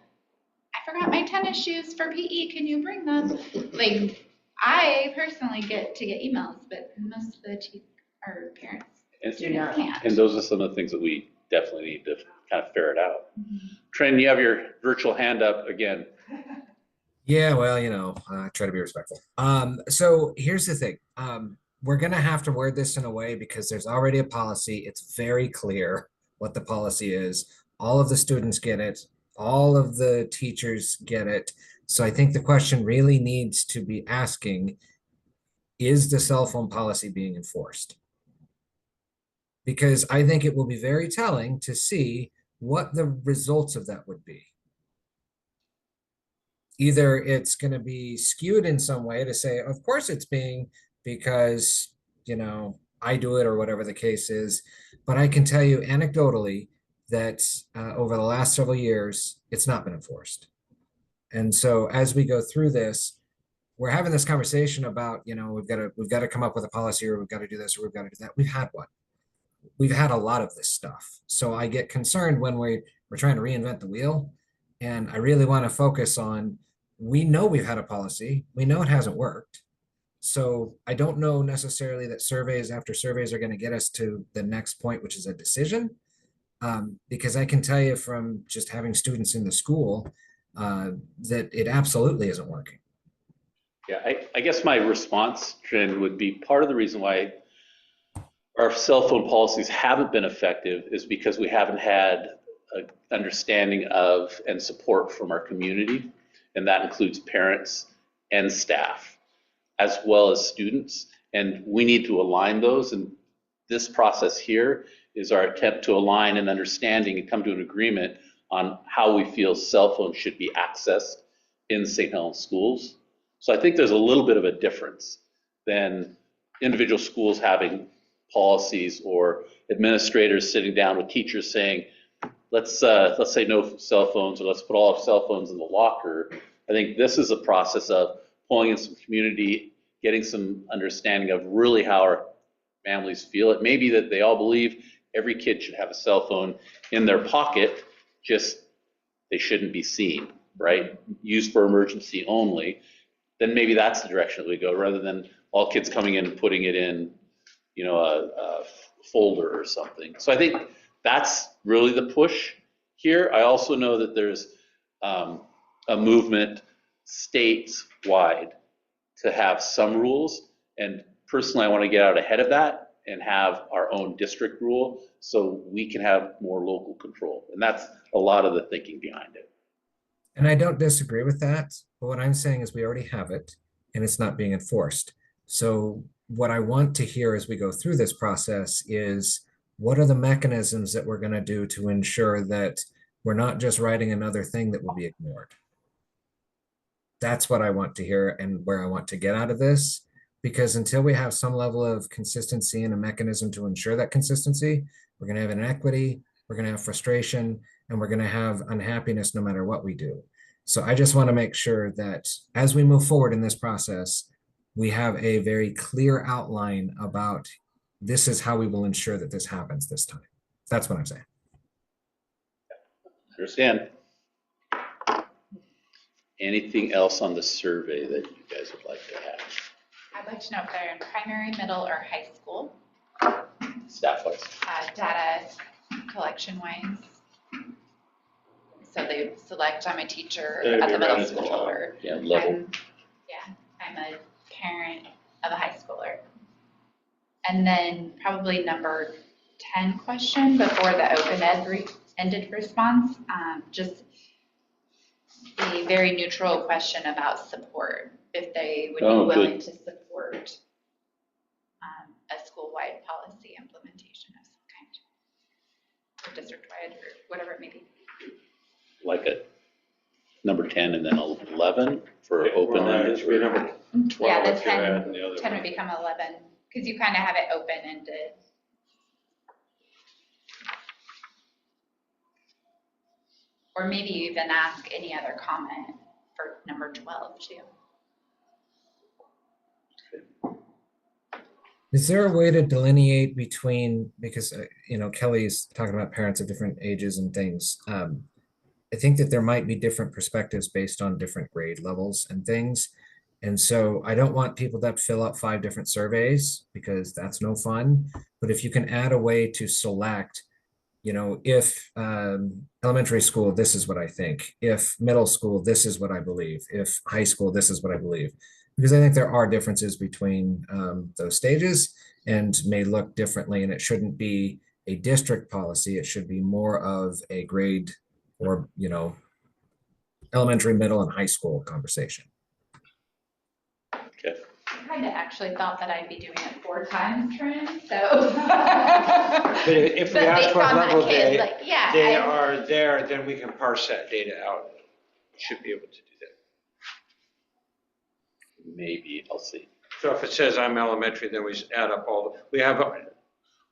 I forgot my tennis shoes for PE. Can you bring them? Like, I personally get emails, but most of the parents can't. And those are some of the things that we definitely need to kind of ferret out. Trent, you have your virtual hand up again. Yeah, well, try to be respectful. So here's the thing. We're going to have to word this in a way because there's already a policy. It's very clear what the policy is. All of the students get it. All of the teachers get it. So I think the question really needs to be asking, is the cell phone policy being enforced? Because I think it will be very telling to see what the results of that would be. Either it's going to be skewed in some way to say, of course it's being because, I do it or whatever the case is. But I can tell you anecdotally that over the last several years, it's not been enforced. And so as we go through this, we're having this conversation about, we've got to come up with a policy, or we've got to do this, or we've got to do that. We've had one. We've had a lot of this stuff. So I get concerned when we're trying to reinvent the wheel. And I really want to focus on, we know we've had a policy. We know it hasn't worked. So I don't know necessarily that surveys after surveys are going to get us to the next point, which is a decision. Because I can tell you from just having students in the school that it absolutely isn't working. Yeah, I guess my response, Trent, would be part of the reason why our cell phone policies haven't been effective is because we haven't had an understanding of and support from our community, and that includes parents and staff, as well as students, and we need to align those, and this process here is our attempt to align an understanding and come to an agreement on how we feel cell phones should be accessed in St. Helens schools. So I think there's a little bit of a difference than individual schools having policies or administrators sitting down with teachers saying, let's say no cell phones, or let's put all our cell phones in the locker. I think this is a process of pulling in some community, getting some understanding of really how our families feel. It may be that they all believe every kid should have a cell phone in their pocket, just they shouldn't be seen, right? Used for emergency only. Then maybe that's the direction that we go, rather than all kids coming in and putting it in, you know, a folder or something. So I think that's really the push here. I also know that there's a movement statewide to have some rules, and personally I want to get out ahead of that and have our own district rule so we can have more local control. And that's a lot of the thinking behind it. And I don't disagree with that, but what I'm saying is we already have it and it's not being enforced. So what I want to hear as we go through this process is what are the mechanisms that we're going to do to ensure that we're not just writing another thing that will be ignored. That's what I want to hear and where I want to get out of this, because until we have some level of consistency and a mechanism to ensure that consistency, we're going to have inequity, we're going to have frustration, and we're going to have unhappiness no matter what we do. So I just want to make sure that as we move forward in this process, we have a very clear outline about this is how we will ensure that this happens this time. That's what I'm saying. Understand. Anything else on the survey that you guys would like to have? I'd like to know if they're in primary, middle, or high school. Staff-wise. Data collection wise. So they select, I'm a teacher at the middle school, or level. I'm a parent of a high schooler. And then probably number 10 question before the open-ended response, just a very neutral question about support, if they would be willing to support a school-wide policy implementation of some kind, or district-wide, or whatever it may be. Like a number 10 and then 11 for open-ended? Should be number 12. Yeah, the 10 would become 11, because you kind of have it open-ended. Or maybe even ask any other comment for number 12 too. Is there a way to delineate between, because, you know, Kelly's talking about parents of different ages and things. I think that there might be different perspectives based on different grade levels and things. And so I don't want people to fill out 5 different surveys because that's no fun. But if you can add a way to select, you know, if elementary school, this is what I think. If middle school, this is what I believe. If high school, this is what I believe. Because I think there are differences between those stages and may look differently. And it shouldn't be a district policy. It should be more of a grade or, you know, elementary, middle, and high school conversation. Okay. I kind of actually thought that I'd be doing it 4 times, Trin, so. But if we ask what level they I are there, then we can parse that data out. We should be able to do that. Maybe, I'll see. So if it says I'm elementary, then we add up we have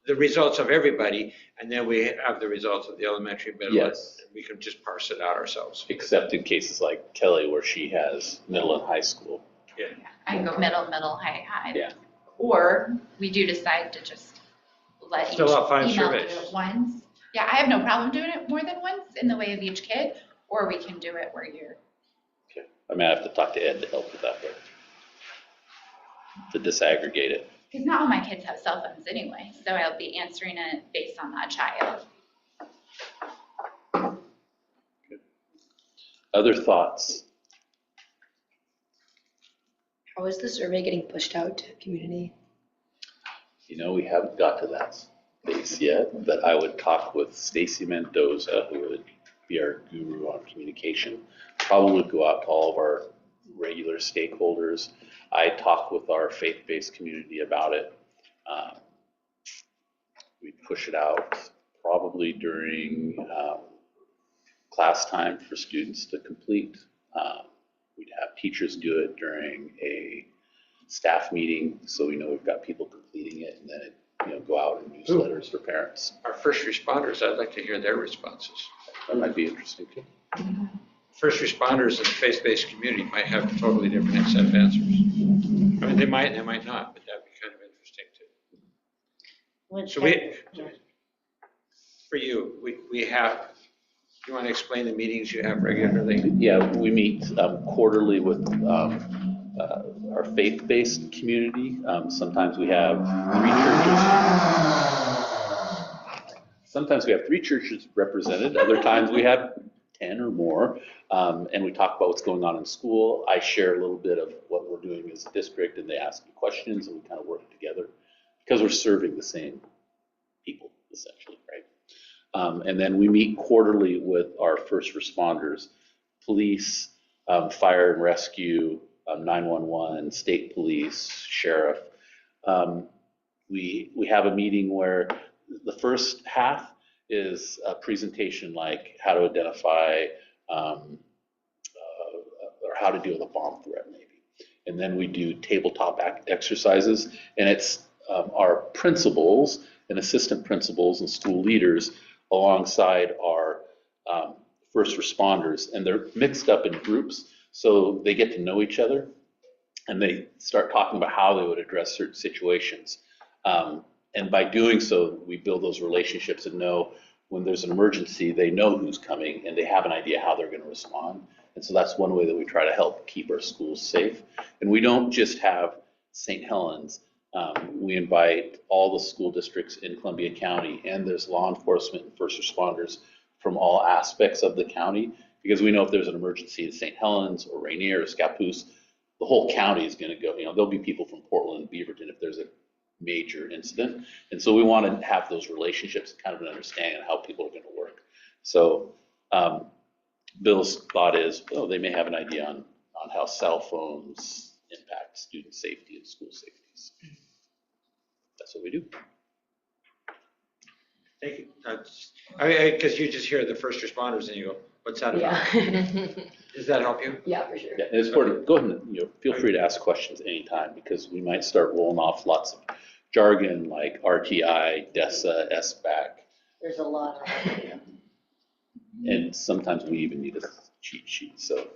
the results of everybody, and then we have the results of the elementary, middle. Yes. And we can just parse it out ourselves. Except in cases like Kelly where she has middle and high school. Yeah. I can go middle, high. Yeah. Or we do decide to just let each Fill out 5 email do surveys. it once. Yeah, I have no problem doing it more than once in the way of each kid, or we can do it where you're. Okay. I may have to talk to Ed to help with that, but to disaggregate it. Because not all my kids have cell phones anyway, so I'll be answering it based on that child. Other thoughts? How is the survey getting pushed out to community? You know, we haven't got to that space yet, but I would talk with Stacy Mendoza, who would be our guru on communication. Probably go out to all of our regular stakeholders. I talk with our faith-based community about it. We push it out probably during class time for students to complete. We'd have teachers do it during a staff meeting, so we know we've got people completing it, and then it, you know, go out in newsletters for parents. Our first responders, I'd like to hear their responses. That might be interesting too. First responders in the faith-based community might have a totally different set of answers. I mean, they might and they might not, but that'd be kind of interesting too. So for you, we have, you want to explain the meetings you have regularly? Yeah, we meet quarterly with our our faith-based community. Sometimes we have 3 churches. Sometimes we have 3 churches represented. Other times we have 10 or more. And we talk about what's going on in school. I share a little bit of what we're doing as a district, and they ask me questions, and we kind of work together because we're serving the same people, essentially, right? And then we meet quarterly with our first responders, police, fire and rescue, 911, state police, sheriff. We have a meeting where the first half is a presentation like how to identify or how to deal with a bomb threat, maybe. And then we do tabletop exercises, and it's our principals and assistant principals and school leaders alongside our first responders, and they're mixed up in groups, so they get to know each other, and they start talking about how they would address certain situations. And by doing so, we build those relationships and know when there's an emergency, they know who's coming, and they have an idea how they're going to respond. And so that's one way that we try to help keep our schools safe. And we don't just have St. Helens. We invite all the school districts in Columbia County, and there's law enforcement and first responders from all aspects of the county, because we know if there's an emergency in St. Helens or Rainier or Scappoose, the whole county is going to go. There'll be people from Portland and Beaverton if there's a major incident. And so we want to have those relationships, kind of an understanding of how people are going to work. So Bill's thought is, they may have an idea on how cell phones impact student safety and school safety. That's what we do. Thank you. Because you just hear the first responders and you go, what's that about? Does that help you? Yeah, for sure. Yeah, and it's important. Go ahead and feel free to ask questions anytime, because we might start rolling off lots of jargon like RTI, DESA, SBAC. There's a lot of them. And sometimes we even need a cheat sheet. So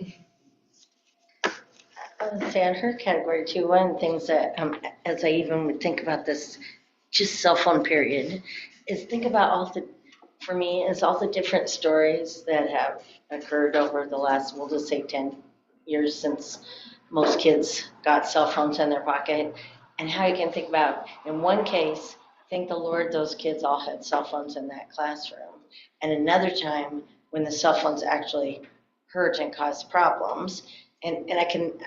I would say on her category too, one of the things that, as I even would think about this, just cell phone period, is think about for me, is all the different stories that have occurred over the last, we'll just say 10 years since most kids got cell phones in their pocket, and how you can think about, in one case, thank the Lord those kids all had cell phones in that classroom, and another time when the cell phones actually hurt and caused problems. And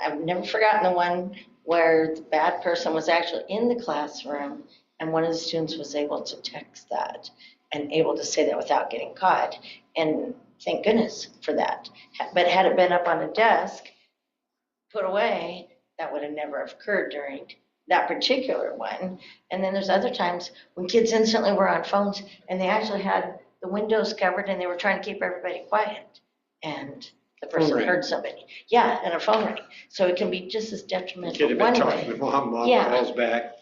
I've never forgotten the one where the bad person was actually in the classroom, and one of the students was able to text that and able to say that without getting caught. And thank goodness for that. But had it been up on a desk, put away, that would have never occurred during that particular one. And then there's other times when kids instantly were on phones and they actually had the windows covered and they were trying to keep everybody quiet. And the person heard somebody. Yeah, and a phone ring. So it can be just as detrimental Kid one had been way. talking to mom Yeah. calls back.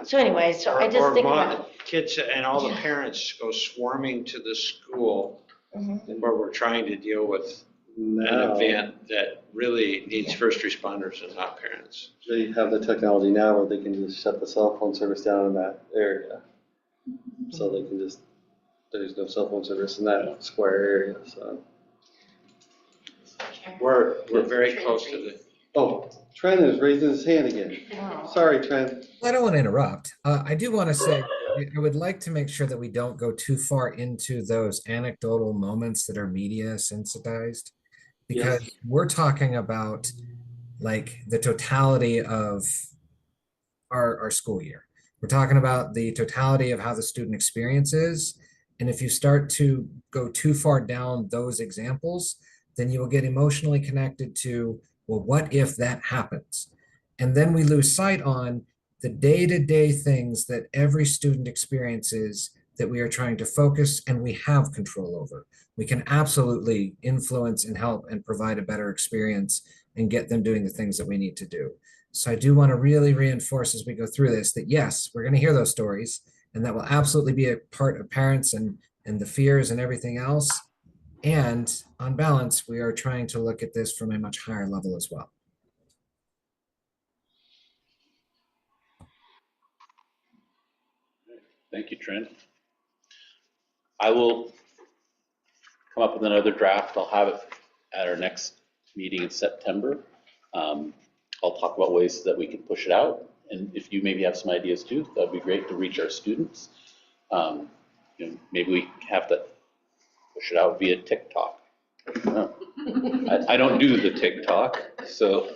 So anyway, so I just think about kids and all the parents go swarming to the school where we're trying to deal with an event that really needs first responders and not parents. They have the technology now where they can just shut the cell phone service down in that area. So they can just, there's no cell phone service in that square area, so. We're very close to the. Oh, Trent is raising his hand again. Sorry, Trent. I don't want to interrupt. I do want to say, I would like to make sure that we don't go too far into those anecdotal moments that are media sensitized, because we're talking about like the totality of our school year. We're talking about the totality of how the student experience is. And if you start to go too far down those examples, then you will get emotionally connected to, well, what if that happens? And then we lose sight on the day-to-day things that every student experiences that we are trying to focus and we have control over. We can absolutely influence and help and provide a better experience and get them doing the things that we need to do. So I do want to really reinforce as we go through this that yes, we're going to hear those stories, and that will absolutely be a part of parents and the fears and everything else. And on balance, we are trying to look at this from a much higher level as well. thank you, Trent. I will come up with another draft. I'll have it at our next meeting in September. I'll talk about ways that we can push it out. And if you maybe have some ideas too, that'd be great to reach our students. Maybe we have to push it out via TikTok. I don't do the TikTok, so,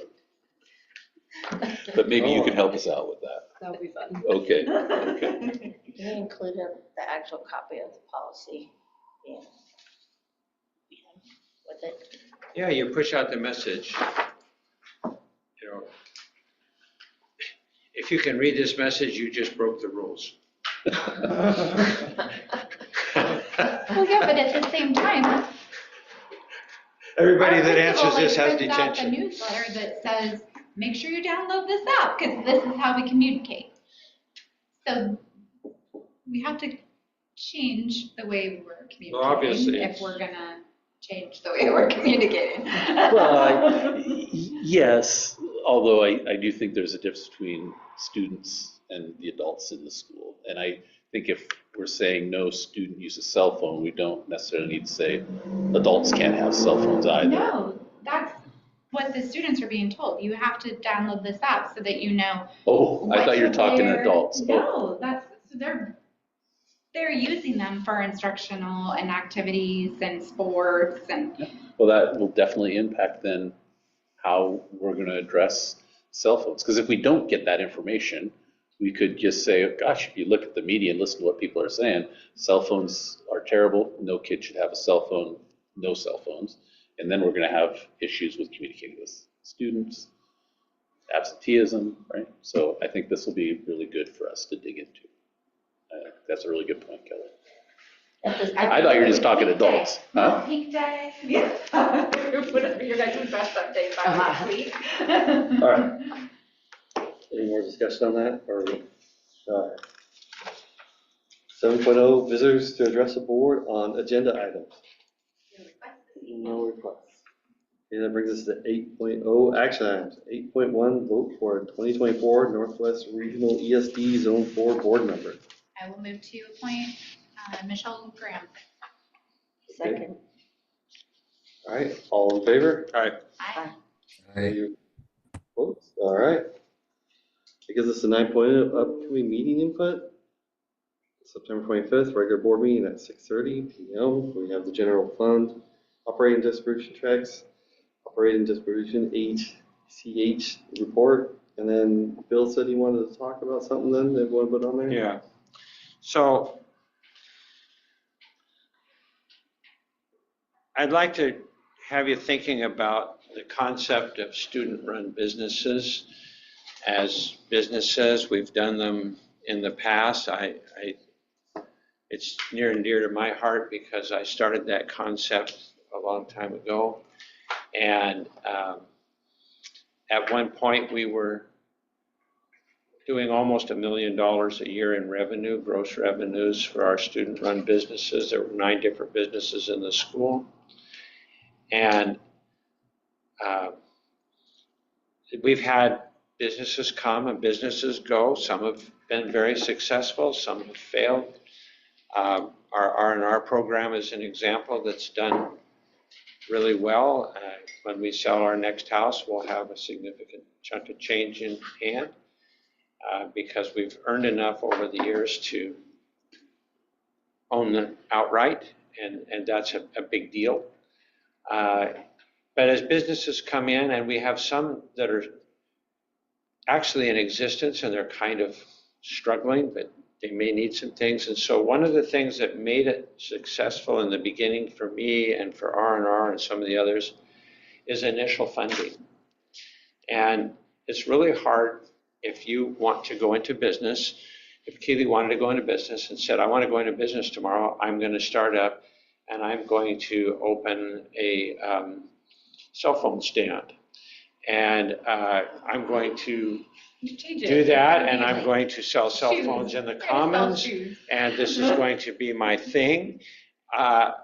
but maybe you can help us out with that. That'll be fun. Okay. We included the actual copy of the policy with it. Yeah, you push out the message. If you can read this message, you just broke the rules. Well, yeah, but at the same time, Everybody our that principal, answers this has sends out detention. a newsletter that says, make sure you download this app, because this is how we communicate. So we have to change the way we're communicating obviously. if we're gonna change the way we're communicating. Well, yes, although I do think there's a difference between students and the adults in the school. And I think if we're saying no student uses cell phone, we don't necessarily need to say adults can't have cell phones either. No, that's what the students are being told. You have to download this app so that you know. Oh, I thought you were talking adults. No, so they're using them for instructional and activities and sports and. Well, that will definitely impact then how we're going to address cell phones. Because if we don't get that information, we could just say, gosh, if you look at the media and listen to what people are saying, cell phones are terrible. No kid should have a cell phone, no cell phones. And then we're going to have issues with communicating with students, absenteeism, right? So I think this will be really good for us to dig into. That's a really good point, Kelly. I thought you were just talking adults. Huh? Pink day. Yeah. Put up your guys' best update by next week. All right. Any more discussion on that, or? All right. 7.0, visitors to address the board on agenda items. No requests. And that brings us to 8.0, action items. 8.1, vote for 2024 Northwest Regional ESD Zone 4 board member. I will move to appoint Michelle Graham. Second. All right, all in favor? All right. Aye. Aye. Votes. All right. That gives us a 9.0 upcoming meeting input. September 25th, regular board meeting at 6:30 p.m. We have the general fund, operating distribution checks, operating distribution ACH report, and then Bill said he wanted to talk about something then that want to put on there? Yeah. So I'd like to have you thinking about the concept of student-run businesses as businesses. We've done them in the past. It's near and dear to my heart because I started that concept a long time ago. And at one point we were doing almost $1 million a year in revenue, gross revenues for our student-run businesses. There were 9 different businesses in the school. And we've had businesses come and businesses go. Some have been very successful, some have failed. Our R&R program is an example that's done really well. When we sell our next house, we'll have a significant chunk of change in hand because we've earned enough over the years to own them outright, and that's a big deal. But as businesses come in, and we have some that are actually in existence and they're kind of struggling, but they may need some things. And so one of the things that made it successful in the beginning for me and for R&R and some of the others is initial funding. And it's really hard if you want to go into business. If Keely wanted to go into business and said, I want to go into business tomorrow, I'm going to start up and I'm going to open a cell phone stand. And I'm going to do that, and I'm going to sell cell phones in the commons, and this is going to be my thing. But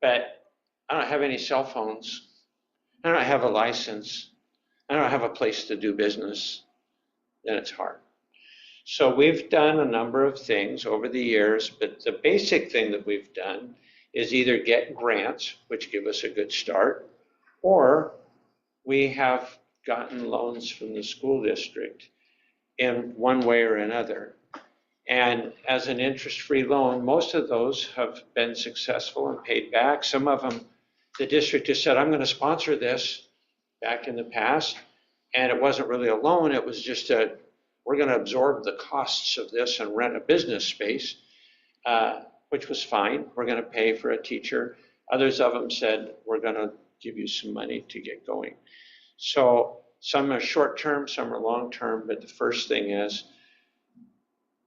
I don't have any cell phones. I don't have a license. I don't have a place to do business. Then it's hard. So we've done a number of things over the years, but the basic thing that we've done is either get grants, which give us a good start, or we have gotten loans from the school district in one way or another. And as an interest-free loan, most of those have been successful and paid back. Some of them, the district has said, I'm going to sponsor this back in the past. And it wasn't really a loan, it was just we're going to absorb the costs of this and rent a business space, which was fine. We're going to pay for a teacher. Others of them said, we're going to give you some money to get going. So some are short-term, some are long-term, but the first thing is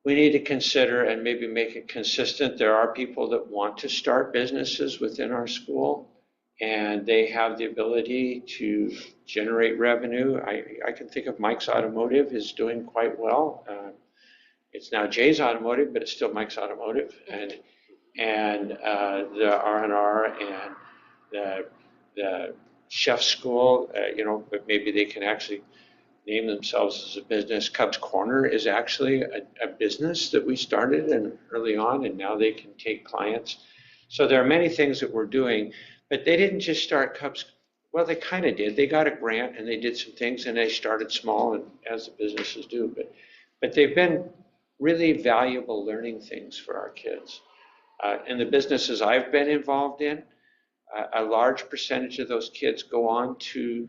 we need to consider and maybe make it consistent. There are people that want to start businesses within our school, and they have the ability to generate revenue. I can think of Mike's Automotive is doing quite well. It's now Jay's Automotive, but it's still Mike's Automotive, and the R&R and the chef school, but maybe they can actually name themselves as a business. Cubs Corner is actually a business that we started and early on, and now they can take clients. So there are many things that we're doing, but they didn't just start Cubs. Well, they kind of did. They got a grant and they did some things, and they started small, and as the businesses do. But they've been really valuable learning things for our kids. In the businesses I've been involved in, a large percentage of those kids go on to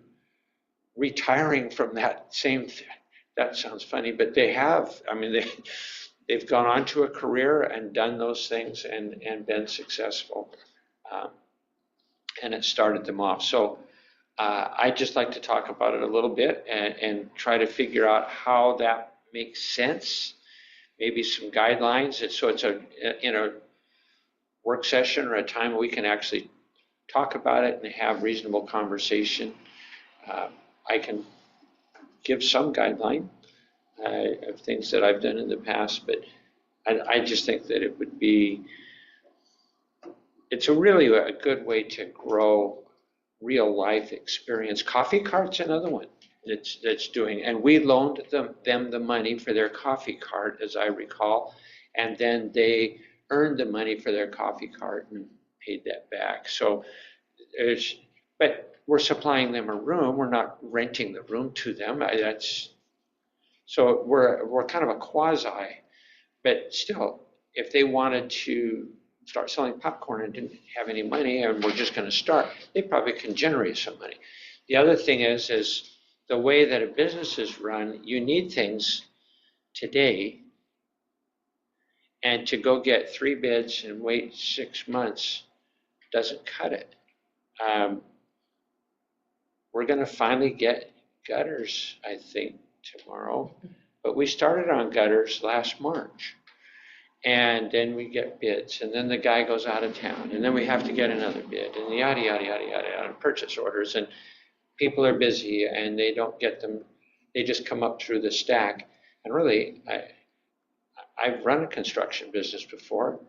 retiring from that same thing. That sounds funny, but they have. I mean, they've gone on to a career and done those things and been successful. And it started them off. So I'd just like to talk about it a little bit and try to figure out how that makes sense. Maybe some guidelines. So it's in a work session or a time we can actually talk about it and have reasonable conversation. I can give some guideline of things that I've done in the past, but I just think that it's really a good way to grow real life experience. Coffee Cart's another one that's doing, and we loaned them the money for their coffee cart, as I recall, and then they earned the money for their coffee cart and paid that back. So but we're supplying them a room. We're not renting the room to them. So we're kind of a quasi, but still, if they wanted to start selling popcorn and didn't have any money and we're just going to start, they probably can generate some money. The other thing is the way that a business is run, you need things today, and to go get 3 bids and wait 6 months doesn't cut it. We're going to finally get gutters, I think, tomorrow. But we started on gutters last March. And then we get bids. And then the guy goes out of town. And then we have to get another bid. And yada, yada, yada, yada, yada, purchase orders. And people are busy and they don't get them. They just come up through the stack. And really, I've run a construction business before.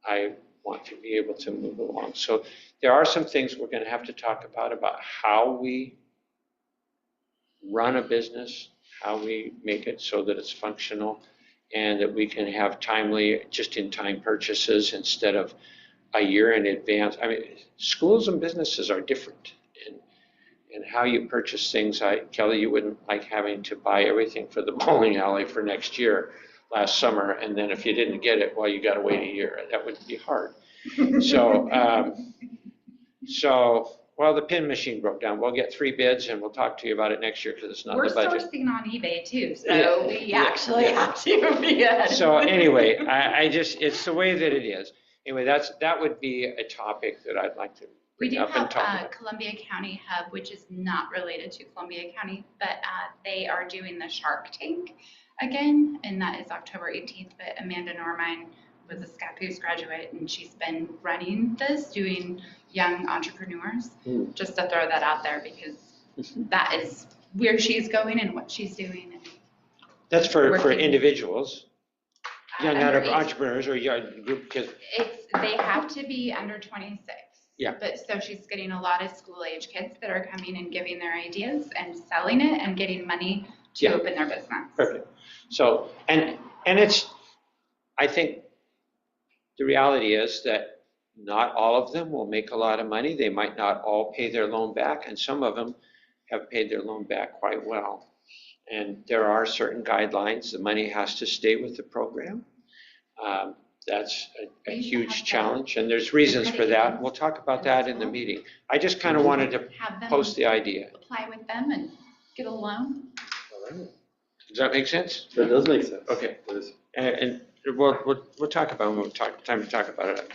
I want to be able to move along. So there are some things we're going to have to talk about how we run a business, how we make it so that it's functional, and that we can have timely, just-in-time purchases instead of a year in advance. I mean, schools and businesses are different in how you purchase things. Kelly, you wouldn't like having to buy everything for the bowling alley for next year last summer, and then if you didn't get it, well, you got to wait a year. That would be hard. Well, the pin machine broke down. We'll get 3 bids, and we'll talk to you about it next year because it's not We're the budget. sourcing on eBay too, so Yeah. we actually have to be ahead. So anyway, it's the way that it is. Anyway, that would be a topic that I'd like to We bring do up and talk have about. Columbia County Hub, which is not related to Columbia County, but they are doing the Shark Tank again, and that is October 18th. But Amanda Normine was a Scappoose graduate, and she's been running this, doing young entrepreneurs. Just to throw that out there because that is where she's going and what she's doing. And That's for individuals, young under entrepreneurs or young group kids. They have to be under 26. Yeah. But so she's getting a lot of school age kids that are coming and giving their ideas and selling it and getting money to open their business. Perfect. So, and it's, I think the reality is that not all of them will make a lot of money. They might not all pay their loan back, and some of them have paid their loan back quite well. And there are certain guidelines. The money has to stay with the program. That's a huge challenge, and there's reasons for that. We'll talk about that in the meeting. I just kind of wanted to Have them post the idea. apply with them and get a loan. All right. Does that make sense? That does make sense. Okay. There's- And we'll talk about it when we time to talk about it.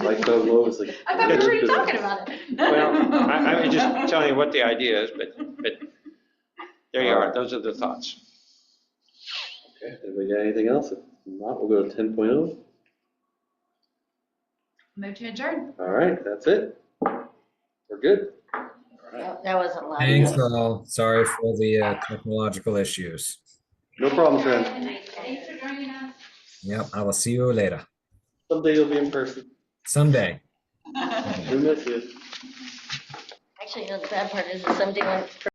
Like the lowest, like. I thought we were already talking about it. Well, I'm just telling you what the idea is, but there you are. Those are the thoughts. Okay, anybody got anything else? If not, we'll go to 10.0. Move to adjourn. All right, that's it. We're good. That wasn't loud. Thanks all. Sorry for the technological issues. No problem, friend. Thanks for joining us. Yep, I will see you later. Someday you'll be in person. Someday. We miss you. Actually, you know, the bad part is that someday when